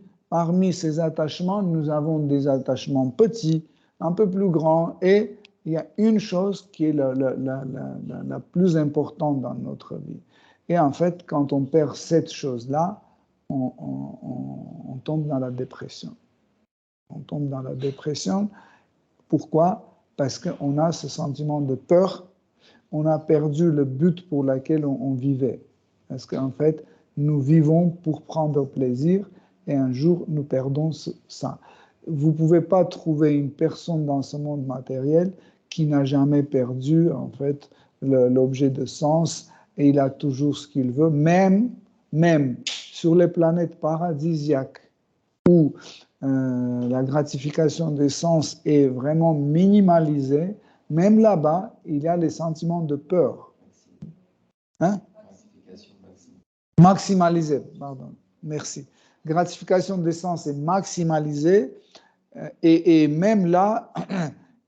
S1: ces attachements, nous avons des attachements petits, un peu plus grands, et il y a une chose qui est la plus importante dans notre vie. Et en fait, quand on perd cette chose-là, on tombe dans la dépression. On tombe dans la dépression. Pourquoi? Parce qu'on a ce sentiment de peur. On a perdu le but pour lequel on vivait. Parce qu'en fait, nous vivons pour prendre plaisir et un jour, nous perdons ça. Vous ne pouvez pas trouver une personne dans ce monde matériel qui n'a jamais perdu, en fait, l'objet de sens et il a toujours ce qu'il veut, même sur les planètes paradisiaques où la gratification des sens est vraiment minimalisée, même là-bas, il y a les sentiments de peur. Hein? Maximalisée, pardon, merci. Gratification des sens est maximalisée et même là,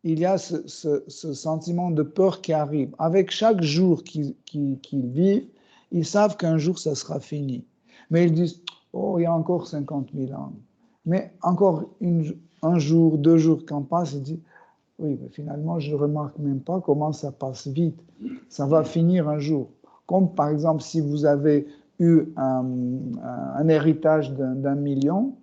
S1: il y a ce sentiment de peur qui arrive. Avec chaque jour qu'ils vivent, ils savent qu'un jour, ça sera fini. Mais ils disent, oh, il y a encore 50 000 ans. Mais encore un jour, 2 jours qu'on passe, ils disent, oui, mais finalement, je ne remarque même pas comment ça passe vite. Ça va finir un jour. Comme par exemple, si vous avez eu un héritage d'1 million,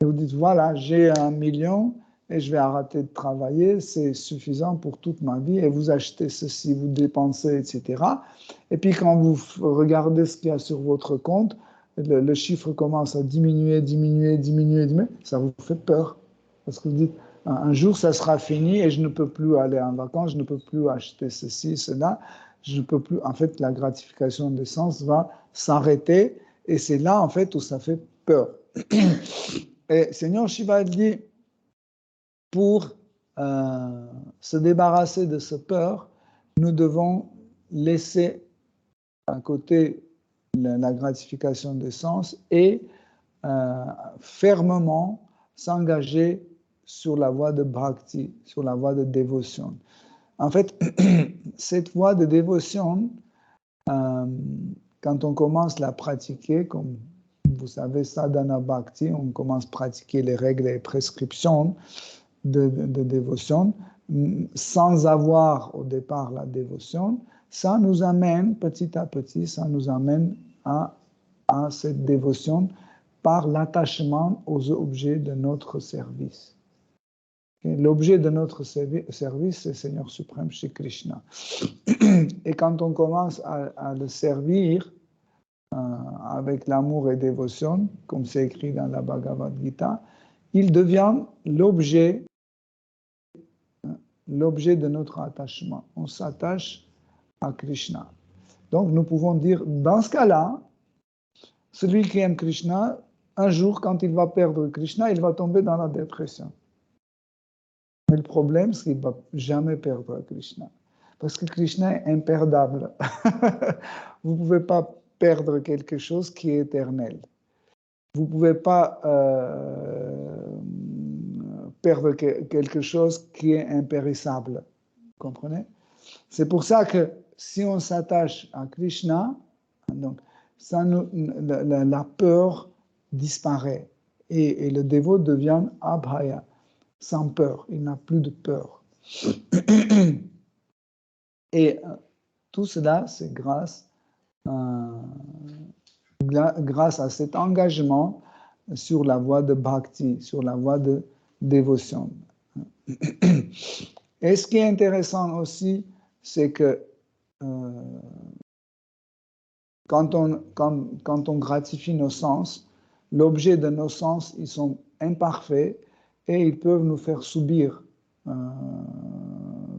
S1: et vous dites, voilà, j'ai 1 million et je vais arrêter de travailler, c'est suffisant pour toute ma vie, et vous achetez ceci, vous dépensez, etc. Et puis quand vous regardez ce qu'il y a sur votre compte, le chiffre commence à diminuer, ça vous fait peur. Parce que vous dites, un jour, ça sera fini et je ne peux plus aller en vacances, je ne peux plus acheter ceci, cela, je ne peux plus, en fait, la gratification des sens va s'arrêter et c'est là, en fait, où ça fait peur. Et Seigneur Shiva dit, pour se débarrasser de cette peur, nous devons laisser à côté la gratification des sens et fermement s'engager sur la voie de bhakti, sur la voie de dévotion. En fait, cette voie de dévotion, quand on commence à la pratiquer, comme vous savez, sadhana bhakti, on commence à pratiquer les règles et prescriptions de dévotion, sans avoir au départ la dévotion, ça nous amène petit à petit, ça nous amène à cette dévotion par l'attachement aux objets de notre service. L'objet de notre service, c'est le Seigneur suprême, Shri Krishna. Et quand on commence à le servir avec l'amour et dévotion, comme c'est écrit dans la Bhagavad Gita, il devient l'objet de notre attachement. On s'attache à Krishna. Donc nous pouvons dire, dans ce cas-là, celui qui aime Krishna, un jour, quand il va perdre Krishna, il va tomber dans la dépression. Mais le problème, c'est qu'il ne va jamais perdre Krishna. Parce que Krishna est imperdable. Vous ne pouvez pas perdre quelque chose qui est éternel. Vous ne pouvez pas perdre quelque chose qui est impérissable. Vous comprenez? C'est pour ça que si on s'attache à Krishna, donc, la peur disparaît et le dévot devient abhaya, sans peur, il n'a plus de peur. Et tout cela, c'est grâce à cet engagement sur la voie de bhakti, sur la voie de dévotion. Et ce qui est intéressant aussi, c'est que quand on gratifie nos sens, l'objet de nos sens, ils sont imparfaits et ils peuvent nous faire subir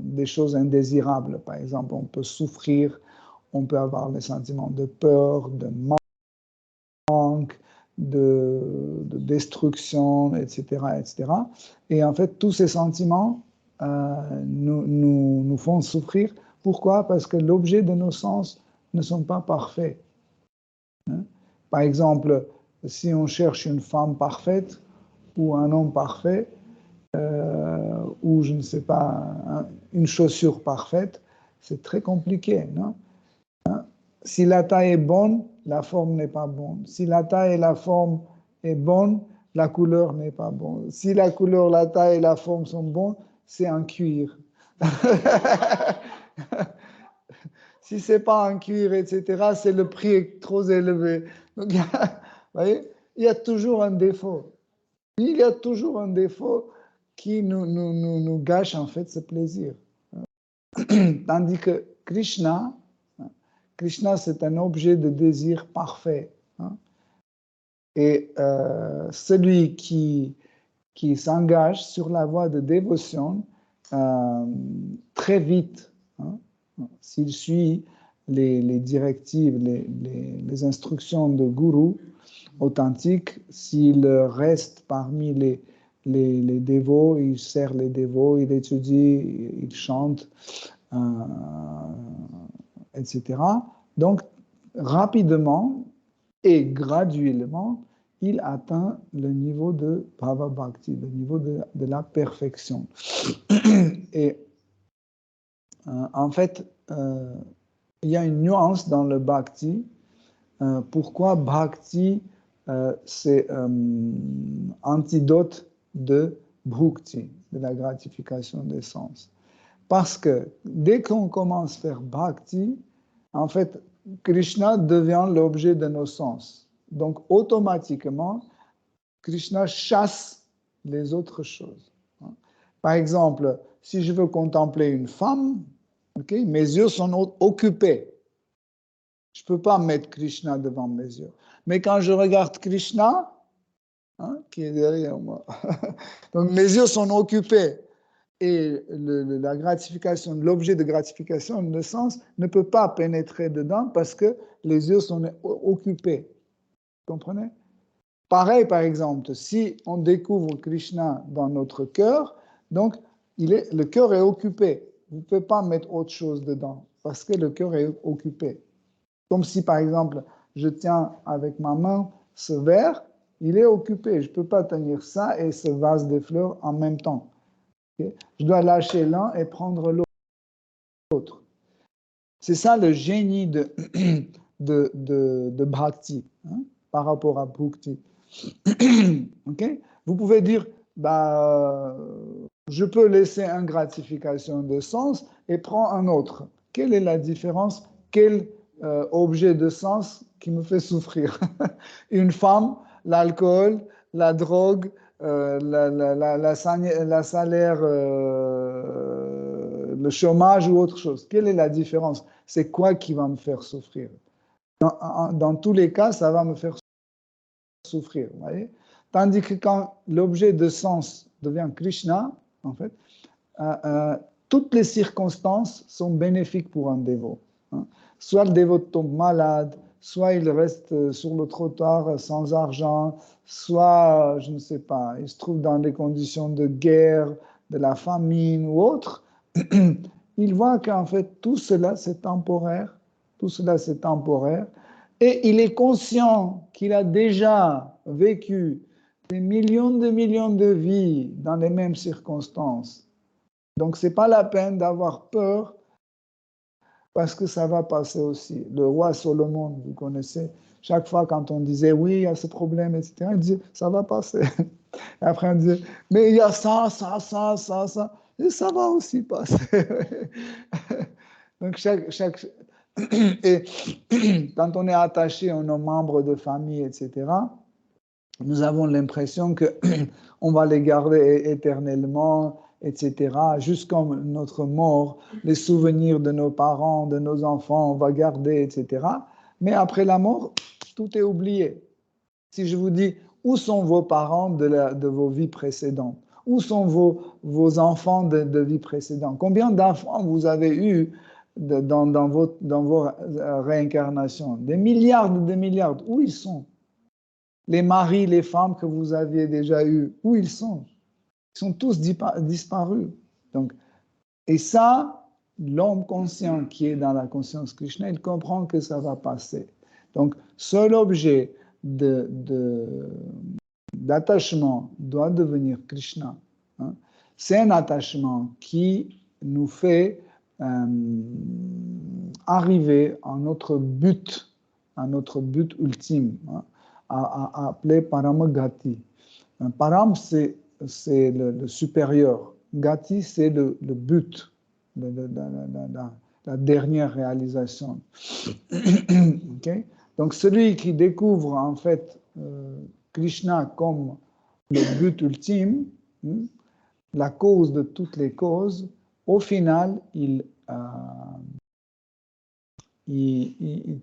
S1: des choses indésirables. Par exemple, on peut souffrir, on peut avoir des sentiments de peur, de manque, de destruction, etc., etc. Et en fait, tous ces sentiments nous font souffrir. Pourquoi? Parce que l'objet de nos sens ne sont pas parfaits. Par exemple, si on cherche une femme parfaite ou un homme parfait, ou je ne sais pas, une chaussure parfaite, c'est très compliqué, non? Si la taille est bonne, la forme n'est pas bonne. Si la taille et la forme est bonne, la couleur n'est pas bonne. Si la couleur, la taille et la forme sont bonnes, c'est en cuir. Si c'est pas en cuir, etc., c'est le prix est trop élevé. Donc, vous voyez, il y a toujours un défaut. Il y a toujours un défaut qui nous gâche en fait ce plaisir. Tandis que Krishna, c'est un objet de désir parfait. Et celui qui s'engage sur la voie de dévotion, très vite, s'il suit les directives, les instructions de Guru authentiques, s'il reste parmi les dévots, il sert les dévots, il étudie, il chante, etc. Donc, rapidement et graduellement, il atteint le niveau de Bhava Bhakti, le niveau de la perfection. Et en fait, il y a une nuance dans le Bhakti. Pourquoi Bhakti, c'est antidote de Bhukti, de la gratification des sens? Parce que dès qu'on commence à faire Bhakti, en fait, Krishna devient l'objet de nos sens. Donc, automatiquement, Krishna chasse les autres choses. Par exemple, si je veux contempler une femme, mes yeux sont occupés. Je ne peux pas mettre Krishna devant mes yeux. Mais quand je regarde Krishna, qui est derrière moi, donc mes yeux sont occupés. Et la gratification, l'objet de gratification, le sens, ne peut pas pénétrer dedans parce que les yeux sont occupés. Vous comprenez? Pareil, par exemple, si on découvre Krishna dans notre cœur, donc le cœur est occupé. Vous ne pouvez pas mettre autre chose dedans parce que le cœur est occupé. Comme si, par exemple, je tiens avec ma main ce verre, il est occupé. Je ne peux pas tenir ça et ce vase de fleurs en même temps. Okay? Je dois lâcher l'un et prendre l'autre. C'est ça le génie de Bhakti, hein, par rapport à Bhukti. Okay? Vous pouvez dire, bah, je peux laisser une gratification de sens et prendre un autre. Quelle est la différence? Quel objet de sens qui me fait souffrir? Une femme, l'alcool, la drogue, la salaire, le chômage ou autre chose. Quelle est la différence? C'est quoi qui va me faire souffrir? Dans tous les cas, ça va me faire souffrir. Vous voyez? Tandis que quand l'objet de sens devient Krishna, en fait, toutes les circonstances sont bénéfiques pour un dévot. Hein. Soit le dévot tombe malade, soit il reste sur le trottoir sans argent, soit, je ne sais pas, il se trouve dans des conditions de guerre, de la famine ou autre. Il voit qu'en fait, tout cela, c'est temporaire. Tout cela, c'est temporaire. Et il est conscient qu'il a déjà vécu des millions de vies dans les mêmes circonstances. Donc, ce n'est pas la peine d'avoir peur parce que ça va passer aussi. Le roi Salomon, vous connaissez, chaque fois quand on disait oui, il y a ce problème, etc., il disait ça va passer. Et après, on disait mais il y a ça, et ça va aussi passer. Donc, et quand on est attaché à nos membres de famille, etc., nous avons l'impression qu'on va les garder éternellement, etc. Jusqu'à notre mort, les souvenirs de nos parents, de nos enfants, on va garder, etc. Mais après la mort, tout est oublié. Si je vous dis, où sont vos parents de vos vies précédentes? Où sont vos enfants de vie précédente? Combien d'enfants vous avez eu dans vos réincarnations? Des milliards, où ils sont? Les maris, les femmes que vous aviez déjà eus, où ils sont? Ils sont tous disparus. Donc, et ça, l'homme conscient qui est dans la conscience Krishna, il comprend que ça va passer. Donc, seul objet d'attachement doit devenir Krishna. Hein. C'est un attachement qui nous fait arriver à notre but ultime, hein, à appeler Paramagati. Param, c'est le supérieur. Gati, c'est le but, la dernière réalisation. Okay? Donc, celui qui découvre en fait Krishna comme le but ultime, la cause de toutes les causes, au final,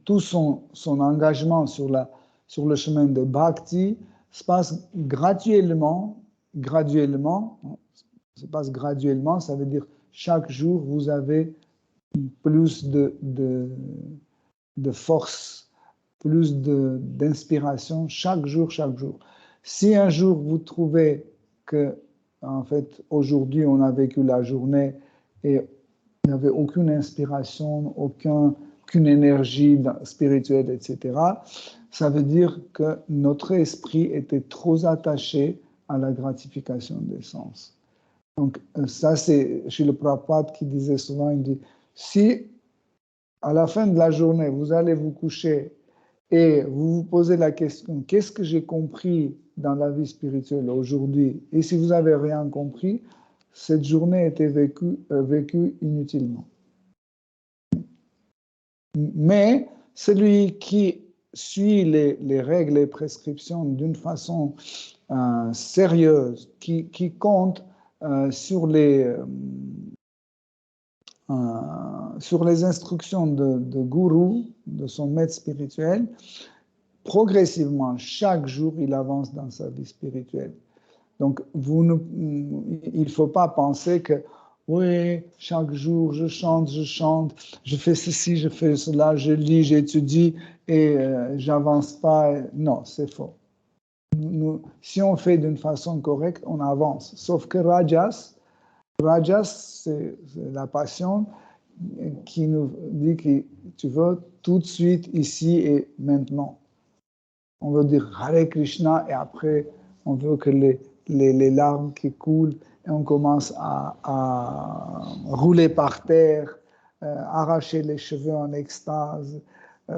S1: tout son engagement sur le chemin de Bhakti se passe graduellement, se passe graduellement, ça veut dire chaque jour vous avez plus de force, plus d'inspiration, chaque jour. Si un jour vous trouvez que, en fait, aujourd'hui on a vécu la journée et il n'y avait aucune inspiration, aucune énergie spirituelle, etc., ça veut dire que notre esprit était trop attaché à la gratification des sens. Donc, ça, c'est chez le Prabhupada qui disait souvent, il dit, si à la fin de la journée, vous allez vous coucher et vous vous posez la question, qu'est-ce que j'ai compris dans la vie spirituelle aujourd'hui? Et si vous n'avez rien compris, cette journée était vécue inutilement. Mais celui qui suit les règles et prescriptions d'une façon sérieuse, qui compte sur les instructions de gourou, de son maître spirituel, progressivement, chaque jour, il avance dans sa vie spirituelle. Donc, il ne faut pas penser que, oui, chaque jour, je chante, je fais ceci, je fais cela, je lis, j'étudie et j'avance pas. Non, c'est faux. Si on fait d'une façon correcte, on avance. Sauf que Rajas, c'est la passion qui nous dit que tu veux tout de suite, ici et maintenant. On veut dire Hare Krishna et après on veut que les larmes qui coulent et on commence à rouler par terre, arracher les cheveux en extase,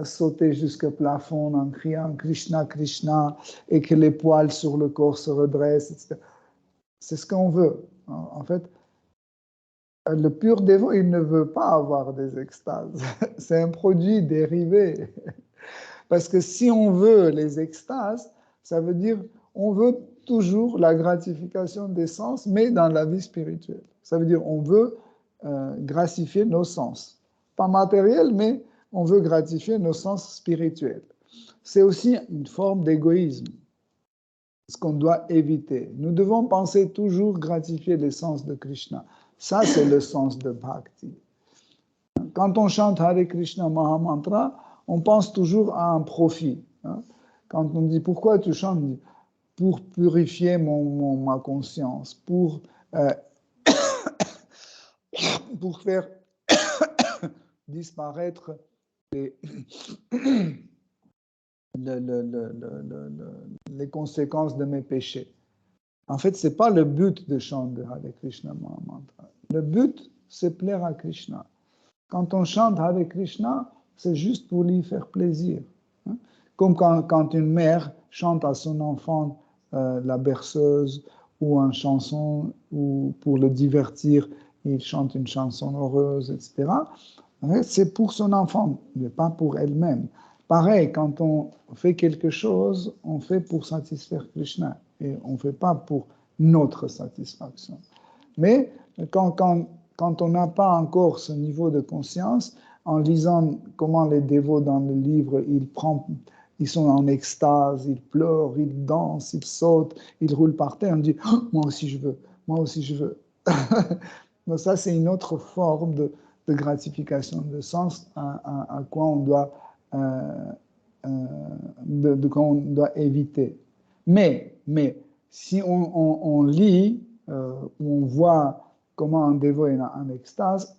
S1: sauter jusqu'au plafond en criant Krishna, Krishna et que les poils sur le corps se redressent, etc. C'est ce qu'on veut. En fait, le pur dévot, il ne veut pas avoir des extases. C'est un produit dérivé. Parce que si on veut les extases, ça veut dire on veut toujours la gratification des sens, mais dans la vie spirituelle. Ça veut dire on veut gratifier nos sens. Pas matériels, mais on veut gratifier nos sens spirituels. C'est aussi une forme d'égoïsme, ce qu'on doit éviter. Nous devons penser toujours gratifier les sens de Krishna. Ça, c'est le sens de Bhakti. Quand on chante Hare Krishna Mahamantra, on pense toujours à un profit. Quand on dit pourquoi tu chantes, on dit, pour purifier ma conscience, pour faire disparaître les conséquences de mes péchés. En fait, ce n'est pas le but de chanter Hare Krishna Mahamantra. Le but, c'est plaire à Krishna. Quand on chante Hare Krishna, c'est juste pour lui faire plaisir. Comme quand une mère chante à son enfant la berceuse ou une chanson, ou pour le divertir, il chante une chanson heureuse, etc. C'est pour son enfant, mais pas pour elle-même. Pareil, quand on fait quelque chose, on fait pour satisfaire Krishna et on ne fait pas pour notre satisfaction. Mais quand on n'a pas encore ce niveau de conscience, en lisant comment les dévots dans le livre, ils sont en extase, ils pleurent, ils dansent, ils sautent, ils roulent par terre, on dit oh, « moi aussi je veux, moi aussi je veux ». Donc ça, c'est une autre forme de gratification de sens à quoi on doit, quoi on doit éviter. Mais si on lit, on voit comment un dévot est en extase,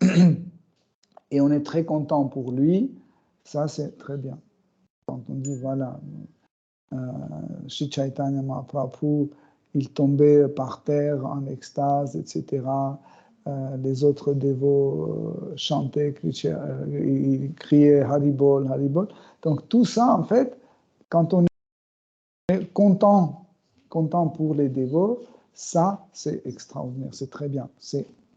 S1: et on est très content pour lui, ça c'est très bien. Quand on dit, voilà, Sri Chaitanya Mahaprabhu, il tombait par terre en extase, etc. Les autres dévots chantaient, ils criaient Haribol, Haribol. Donc tout ça, en fait, quand on est content pour les dévots, ça, c'est extraordinaire, c'est très bien.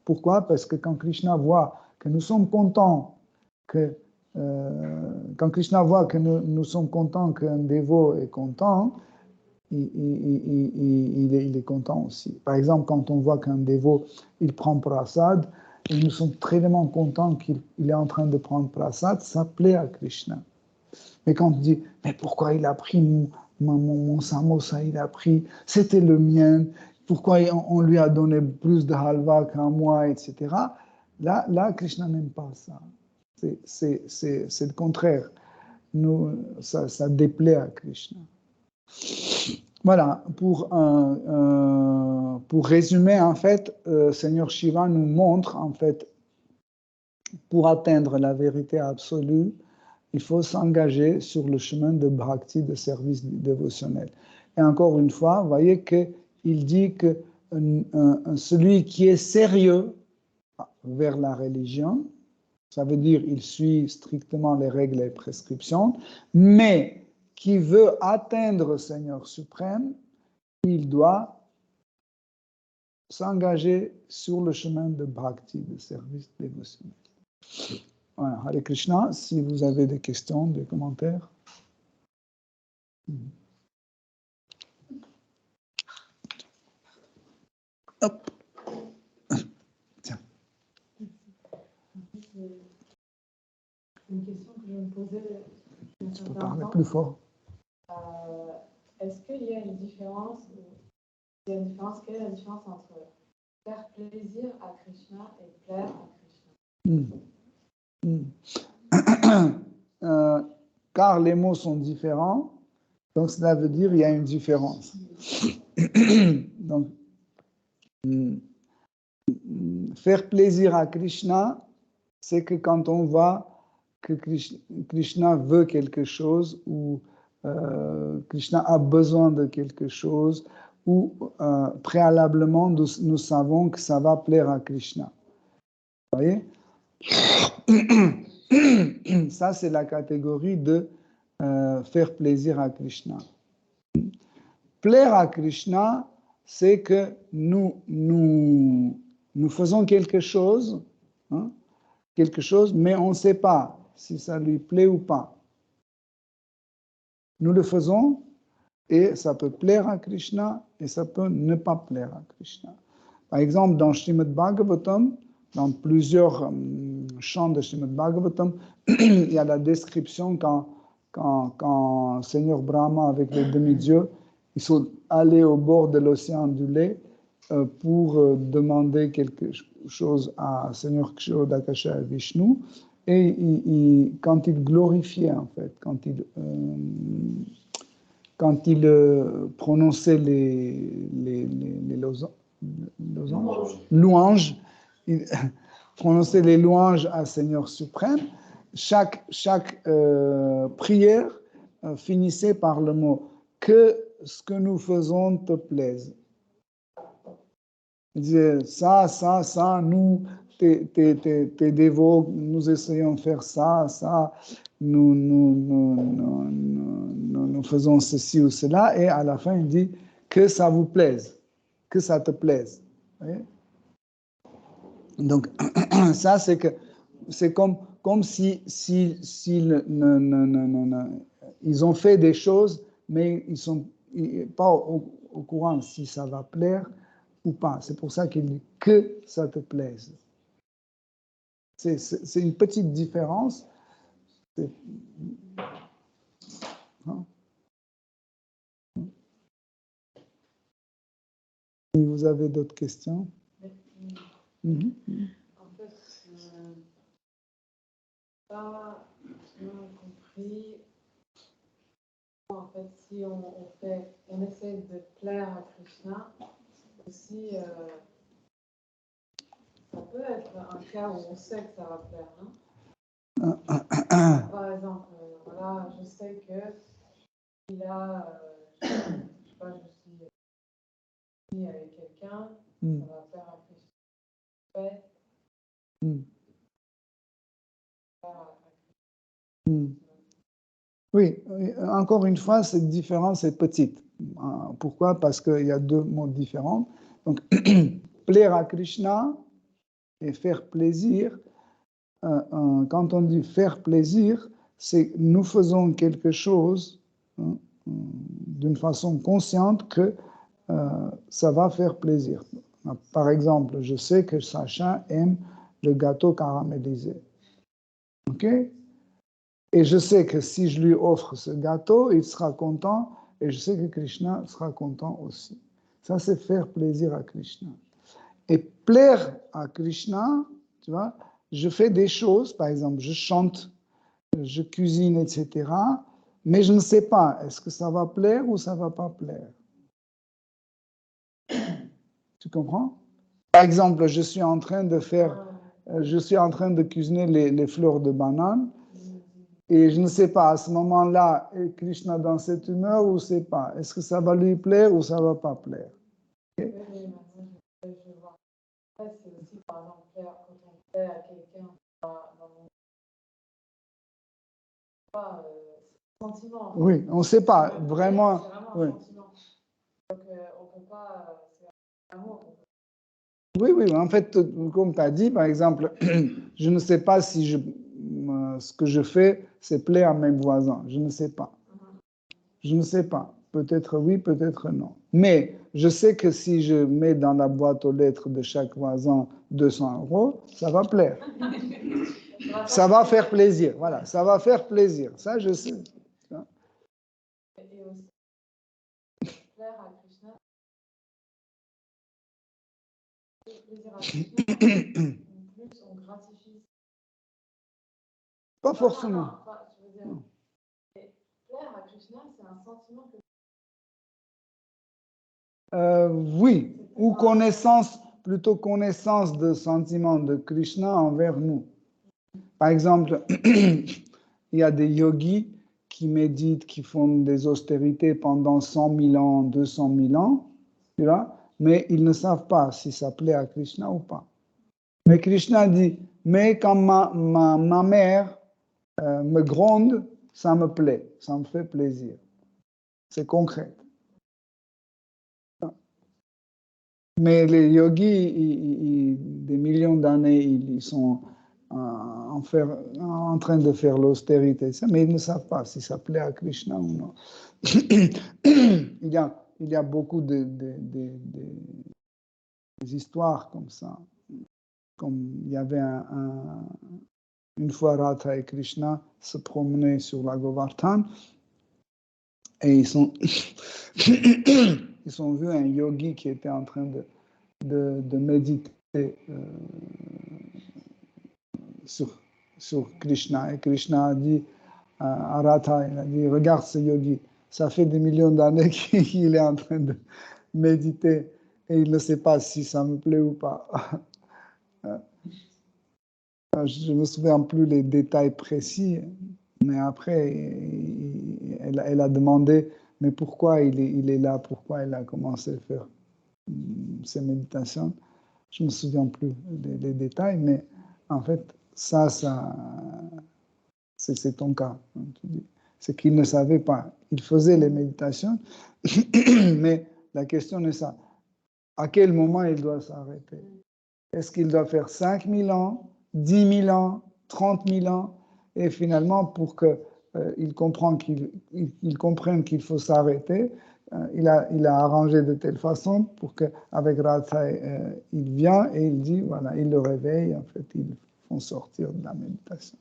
S1: Pourquoi? Parce que quand Krishna voit que nous sommes contents, quand Krishna voit que nous sommes contents qu'un dévot est content, il est content aussi. Par exemple, quand on voit qu'un dévot, il prend prasad, et nous sommes très contents qu'il est en train de prendre prasad, ça plaît à Krishna. Mais quand on dit, mais pourquoi il a pris mon samosa, il a pris, c'était le mien, pourquoi on lui a donné plus de halva qu'à moi, etc. Là, Krishna n'aime pas ça. C'est le contraire. Ça déplaît à Krishna. Voilà, pour résumer, en fait, Seigneur Shiva nous montre, en fait, pour atteindre la vérité absolue, il faut s'engager sur le chemin de bhakti, de service dévotionnel. Et encore une fois, vous voyez qu'il dit que celui qui est sérieux vers la religion, ça veut dire il suit strictement les règles et prescriptions, mais qui veut atteindre le Seigneur suprême, il doit s'engager sur le chemin de bhakti, de service dévotionnel. Voilà, Hare Krishna, si vous avez des questions, des commentaires. Hop. Tiens.
S3: Une question que je me posais.
S1: Tu peux parler plus fort.
S3: Est-ce qu'il y a une différence, quelle est la différence entre faire plaisir à Krishna et plaire à Krishna?
S1: Car les mots sont différents, donc cela veut dire qu'il y a une différence. Donc, faire plaisir à Krishna, c'est que quand on voit que Krishna veut quelque chose ou Krishna a besoin de quelque chose ou préalablement nous savons que ça va plaire à Krishna. Vous voyez? Ça, c'est la catégorie de faire plaisir à Krishna. Plaire à Krishna, c'est que nous faisons quelque chose, hein, mais on ne sait pas si ça lui plaît ou pas. Nous le faisons et ça peut plaire à Krishna et ça peut ne pas plaire à Krishna. Par exemple, dans Srimad Bhagavatam, dans plusieurs chants de Srimad Bhagavatam, il y a la description quand Seigneur Brahma avec les demi-dieux, ils sont allés au bord de l'océan du lait pour demander quelque chose à Seigneur Kshorodakasha et Vishnu. Et quand il glorifiait, en fait, quand il prononçait les louanges, il prononçait les louanges à Seigneur suprême, chaque prière finissait par le mot « que ce que nous faisons te plaise ». Il disait ça, nous, tes dévots, nous essayons de faire ça, nous faisons ceci ou cela, et à la fin, il dit que ça vous plaise, que ça te plaise. Vous voyez? Donc, ça, c'est comme si ils ont fait des choses, mais ils ne sont pas au courant si ça va plaire ou pas. C'est pour ça qu'il dit que ça te plaise. C'est une petite différence. Hein? Si vous avez d'autres questions.
S4: En fait, pas bien compris. En fait, si on essaie de plaire à Krishna, aussi, ça peut être un cas où on sait que ça va plaire, non? Par exemple, voilà, je sais que il a, je sais pas, je suis avec quelqu'un, ça va plaire à Krishna.
S1: Oui, encore une fois, cette différence est petite. Pourquoi? Parce qu'il y a deux mots différents. Donc, plaire à Krishna et faire plaisir. Quand on dit faire plaisir, c'est nous faisons quelque chose d'une façon consciente que ça va faire plaisir. Par exemple, je sais que Sacha aime le gâteau caramélisé. OK? Et je sais que si je lui offre ce gâteau, il sera content, et je sais que Krishna sera content aussi. Ça, c'est faire plaisir à Krishna. Et plaire à Krishna, tu vois, je fais des choses, par exemple, je chante, je cuisine, etc., mais je ne sais pas, est-ce que ça va plaire ou ça ne va pas plaire? Tu comprends? Par exemple, je suis en train de cuisiner les fleurs de banane, et je ne sais pas, à ce moment-là, est Krishna dans cette humeur ou c'est pas? Est-ce que ça va lui plaire ou ça ne va pas plaire? Okay?
S4: Je vois. Après, c'est aussi, par exemple, quand on plaît à quelqu'un sentiment.
S1: Oui, on ne sait pas, vraiment.
S4: C'est vraiment
S1: Oui.
S4: un sentiment. Donc, on ne peut pas... c'est l'amour.
S1: Oui, en fait, comme tu as dit, par exemple, je ne sais pas si ce que je fais, c'est plaire à mes voisins. Je ne sais pas. Je ne sais pas. Peut-être oui, peut-être non. Mais je sais que si je mets dans la boîte aux lettres de chaque voisin 200 €, ça va plaire. Ça va faire plaisir. Voilà, ça va faire plaisir. Ça, je sais.
S4: Et aussi, plaire à Krishna. Plaisir à Krishna. Plus on gratifie.
S1: Pas forcément.
S4: Non, je veux dire, plaire à Krishna, c'est un sentiment que...
S1: Oui, ou connaissance, plutôt connaissance de sentiment de Krishna envers nous. Par exemple, il y a des yogis qui méditent, qui font des austérités pendant 100 000 ans, 200 000 ans, tu vois, mais ils ne savent pas si ça plaît à Krishna ou pas. Mais Krishna dit, mais quand ma mère me gronde, ça me plaît, ça me fait plaisir. C'est concret. Mais les yogis, des millions d'années, ils sont en train de faire l'austérité, mais ils ne savent pas si ça plaît à Krishna ou non. Il y a beaucoup des histoires comme ça. Comme il y avait une fois Radha et Krishna se promenaient sur la Govardhan et ils ont vu un yogi qui était en train de méditer sur Krishna. Et Krishna a dit à Radha, il a dit, regarde ce yogi, ça fait des millions d'années qu'il est en train de méditer et il ne sait pas si ça me plaît ou pas. Je ne me souviens plus les détails précis, mais après, elle a demandé, mais pourquoi il est là, pourquoi il a commencé à faire ces méditations. Je ne me souviens plus des détails, mais en fait, ça c'est ton cas. C'est qu'il ne savait pas. Il faisait les méditations, mais la question est ça. À quel moment il doit s'arrêter? Est-ce qu'il doit faire 5 000 ans, 10 000 ans, 30 000 ans? Et finalement, pour qu'il comprenne qu'il faut s'arrêter, il a arrangé de telle façon pour qu'avec Radha, il vient et il dit, voilà, il le réveille, en fait, ils font sortir de la méditation.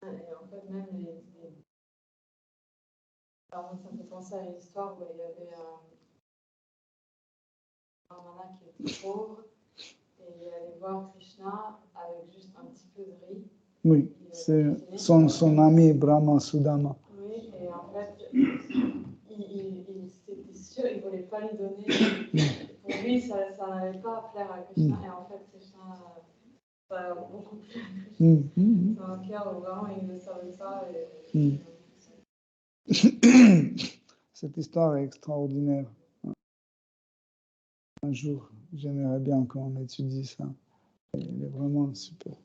S4: Et en fait, même alors, ça me fait penser à une histoire où il y avait un nana qui était pauvre et il allait voir Krishna avec juste un petit peu de riz.
S1: Oui, c'est son ami Brahma Sudama.
S4: Oui, et en fait, il était sûr, il ne voulait pas lui donner. Pour lui, ça n'allait pas plaire à Krishna. Et en fait, Krishna, ça a beaucoup plu à Krishna. C'est un cœur où vraiment il ne savait pas.
S1: Cette histoire est extraordinaire. Un jour, j'aimerais bien qu'on étudie ça. Elle est vraiment super.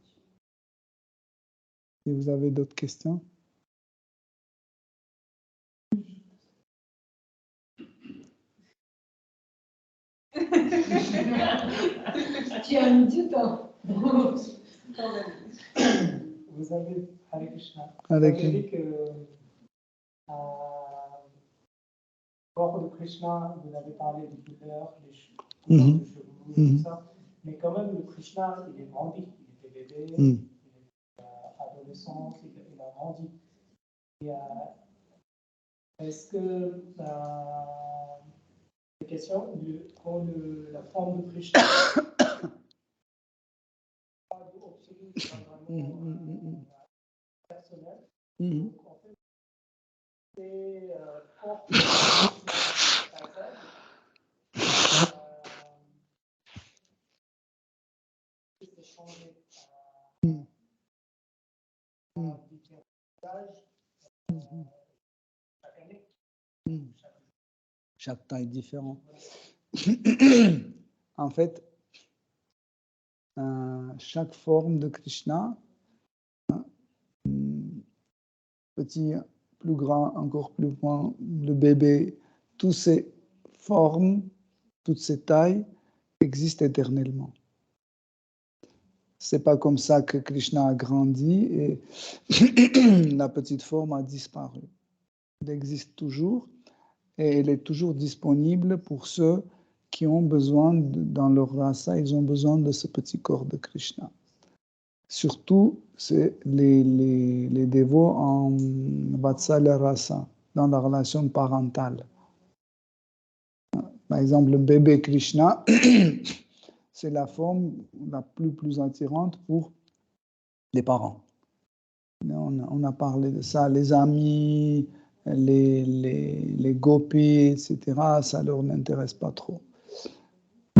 S1: Et vous avez d'autres questions?
S2: Tu as mis du temps.
S5: Vous avez, Hare Krishna,
S1: Avec
S5: vous avez dit que hors de Krishna, vous avez parlé de couleurs, les cheveux, tout ça, mais quand même, le Krishna, il est grandi. Il était bébé, il était adolescent, il a grandi. Et, est-ce que la question, quand la forme de Krishna absolue, c'est pas vraiment personnel, donc en fait, c'est hors de c'est changé différents âges chaque année.
S1: Chaque taille différente. En fait, chaque forme de Krishna, petit, plus grand, encore plus grand, le bébé, toutes ces formes, toutes ces tailles existent éternellement. C'est pas comme ça que Krishna a grandi et la petite forme a disparu. Elle existe toujours et elle est toujours disponible pour ceux qui ont besoin, dans leur rasa, ils ont besoin de ce petit corps de Krishna. Surtout, c'est les dévots en Vatsalya Rasa, dans la relation parentale. Par exemple, le bébé Krishna, c'est la forme la plus attirante pour les parents. On a parlé de ça, les amis, les gopis, etc., ça ne leur intéresse pas trop.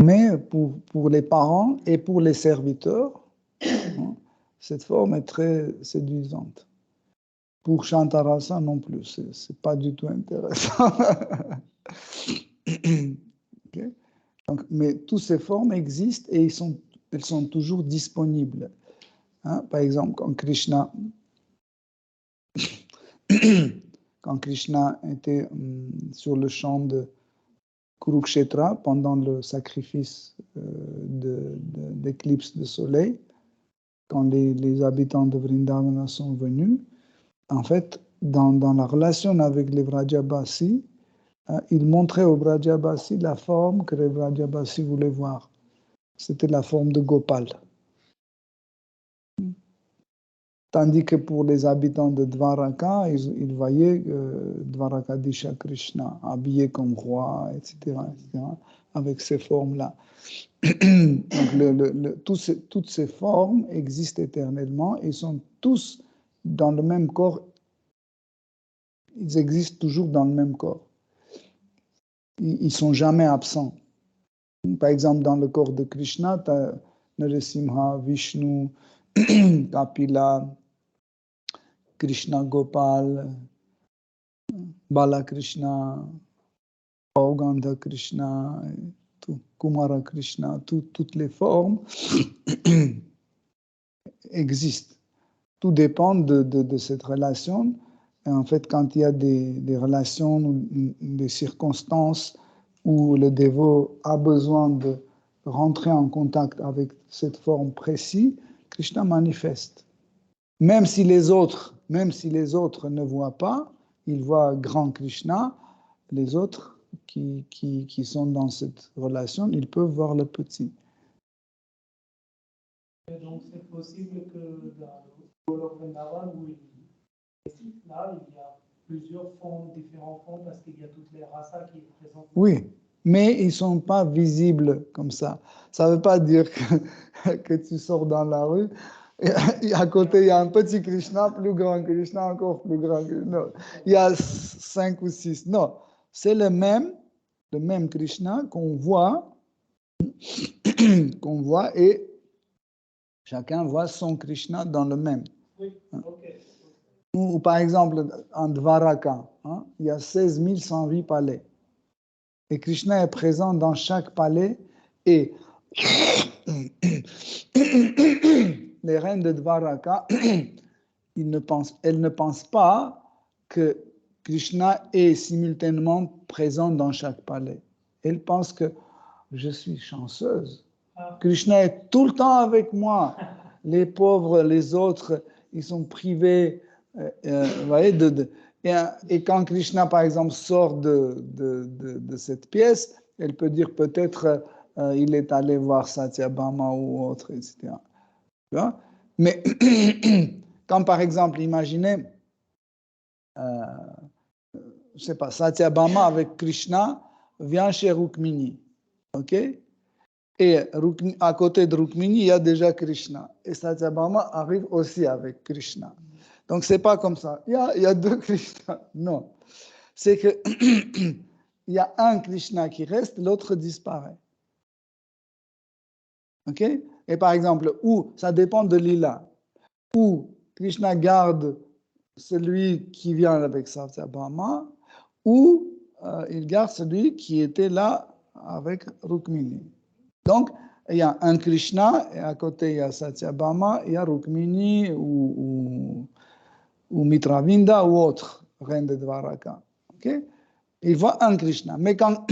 S1: Mais pour les parents et pour les serviteurs, cette forme est très séduisante. Pour Shantarasa non plus, c'est pas du tout intéressant. Okay? Donc, mais toutes ces formes existent et elles sont toujours disponibles. Hein? Par exemple, quand Krishna était sur le champ de Kurukshetra pendant le sacrifice d'éclipse de soleil, quand les habitants de Vrindavana sont venus, en fait, dans la relation avec les Vrajabasi, il montrait aux Vrajabasi la forme que les Vrajabasi voulaient voir. C'était la forme de Gopal. Tandis que pour les habitants de Dvaraka, ils voyaient Dvarakadisha Krishna, habillé comme roi, etc., avec ces formes-là. Donc toutes ces formes existent éternellement et sont tous dans le même corps. Ils existent toujours dans le même corps. Ils ne sont jamais absents. Par exemple, dans le corps de Krishna, tu as Narasimha, Vishnu, Kapila, Krishna Gopal, Balakrishna, Auganda Krishna, Kumara Krishna, toutes les formes existent. Tout dépend de cette relation. Et en fait, quand il y a des relations, des circonstances où le dévot a besoin de rentrer en contact avec cette forme précise, Krishna manifeste. Même si les autres ne voient pas, ils voient grand Krishna, les autres qui sont dans cette relation, ils peuvent voir le petit.
S5: Et donc c'est possible que dans le Golok Vrindavan, où là, il y a plusieurs formes, différentes formes, parce qu'il y a toutes les rasas qui sont présentes.
S1: Oui, mais ils ne sont pas visibles comme ça. Ça ne veut pas dire que tu sors dans la rue, et à côté, il y a un petit Krishna, plus grand Krishna, encore plus grand Krishna. Non. Il y a 5 ou 6. Non, c'est le même Krishna qu'on voit, et chacun voit son Krishna dans le même.
S5: Oui, ok.
S1: Ou par exemple, en Dvaraka, il y a 16 108 palais. Et Krishna est présent dans chaque palais et les reines de Dvaraka, elles ne pensent pas que Krishna est simultanément présent dans chaque palais. Elles pensent que je suis chanceuse. Krishna est tout le temps avec moi. Les pauvres, les autres, ils sont privés. Vous voyez, et quand Krishna, par exemple, sort de cette pièce, elle peut dire peut-être il est allé voir Satyabhama ou autre, etc. Tu vois? Mais quand, par exemple, imaginez, je ne sais pas, Satyabhama avec Krishna vient chez Rukmini, ok? Et à côté de Rukmini, il y a déjà Krishna. Et Satyabhama arrive aussi avec Krishna. Donc, ce n'est pas comme ça. Il y a 2 Krishna. Non. C'est qu'il y a un Krishna qui reste, l'autre disparaît. OK? Et par exemple, ça dépend de Lila, où Krishna garde celui qui vient avec Satyabhama, ou il garde celui qui était là avec Rukmini. Donc, il y a un Krishna, et à côté, il y a Satyabhama, il y a Rukmini ou Mitravinda ou autre, reine de Dvaraka. Okay? Il voit un Krishna. Mais quand,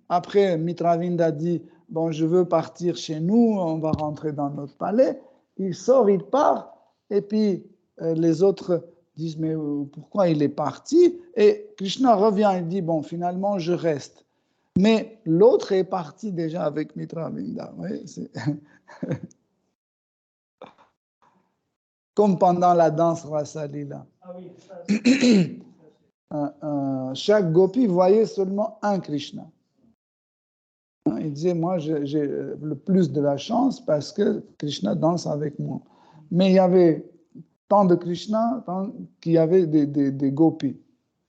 S1: après, Mitravinda dit, bon, je veux partir chez nous, on va rentrer dans notre palais, il sort, il part, et puis les autres disent, mais pourquoi il est parti? Et Krishna revient et dit, bon, finalement, je reste. Mais l'autre est parti déjà avec Mitravinda. Oui, comme pendant la danse Rasalila.
S5: Ah oui,
S1: chaque gopi voyait seulement un Krishna. Il disait, moi, j'ai le plus de la chance parce que Krishna danse avec moi. Mais il y avait tant de Krishna qu'il y avait des gopis.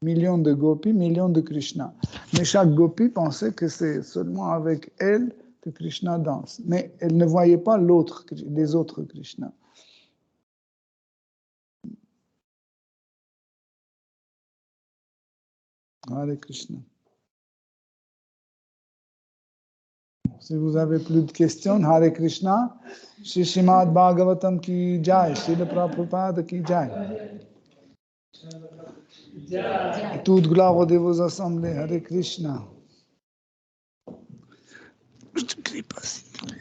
S1: Millions de gopis, millions de Krishna. Mais chaque gopi pensait que c'est seulement avec elle que Krishna danse. Mais elle ne voyait pas les autres Krishna. Hare Krishna. Si vous avez plus de questions, Hare Krishna. Shri Srimad Bhagavatam ki jai, Srila Prabhupada ki jai. Toute gloire aux dévots assemblés, Hare Krishna. Je te crie pas, s'il te plaît.